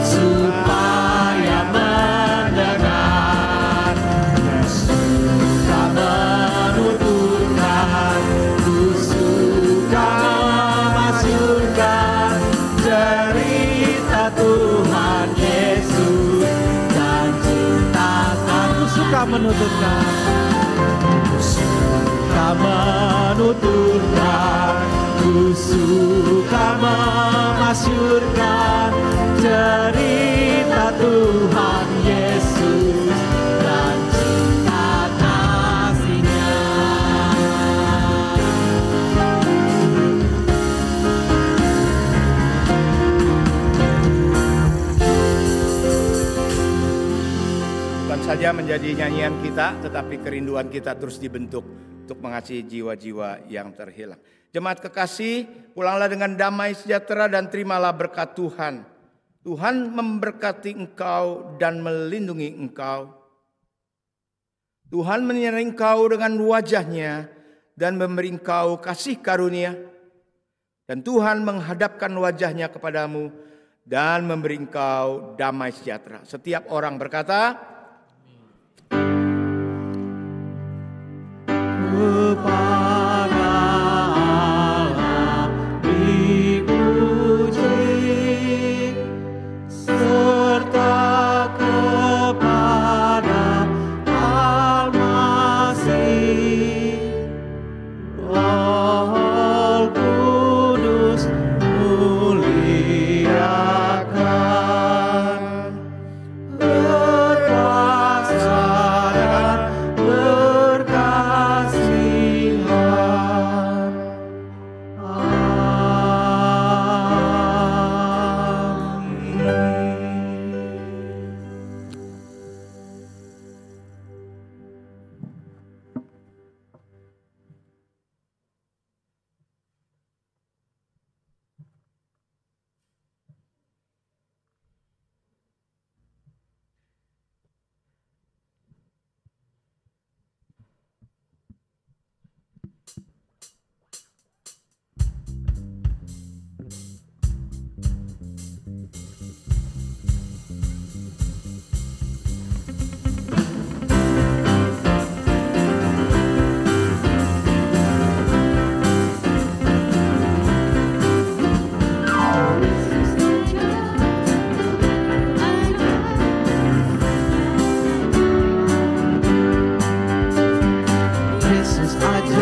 supaya mendengar. Ku suka menuturkan, ku suka memasyurkan cerita Tuhan Yesus dan cinta. Ku suka menuturkan, Ku suka menuturkan, ku suka memasyurkan cerita Tuhan Yesus dan cinta kasih-Nya. Bukan saja menjadi nyanyian kita, tetapi kerinduan kita terus dibentuk untuk mengasihi jiwa-jiwa yang terhilang. Jemaat kekasih, pulanglah dengan damai sejahtera dan terimalah berkat Tuhan. Tuhan memberkati engkau dan melindungi engkau. Tuhan menyertai engkau dengan wajah-Nya dan memberi engkau kasih karunia. Dan Tuhan menghadapkan wajah-Nya kepadamu dan memberi engkau damai sejahtera. Setiap orang berkata, Kepada Allah dipuji, serta kepada Al-Masih, Roh Kudus muliakan. Berkat Yesus aja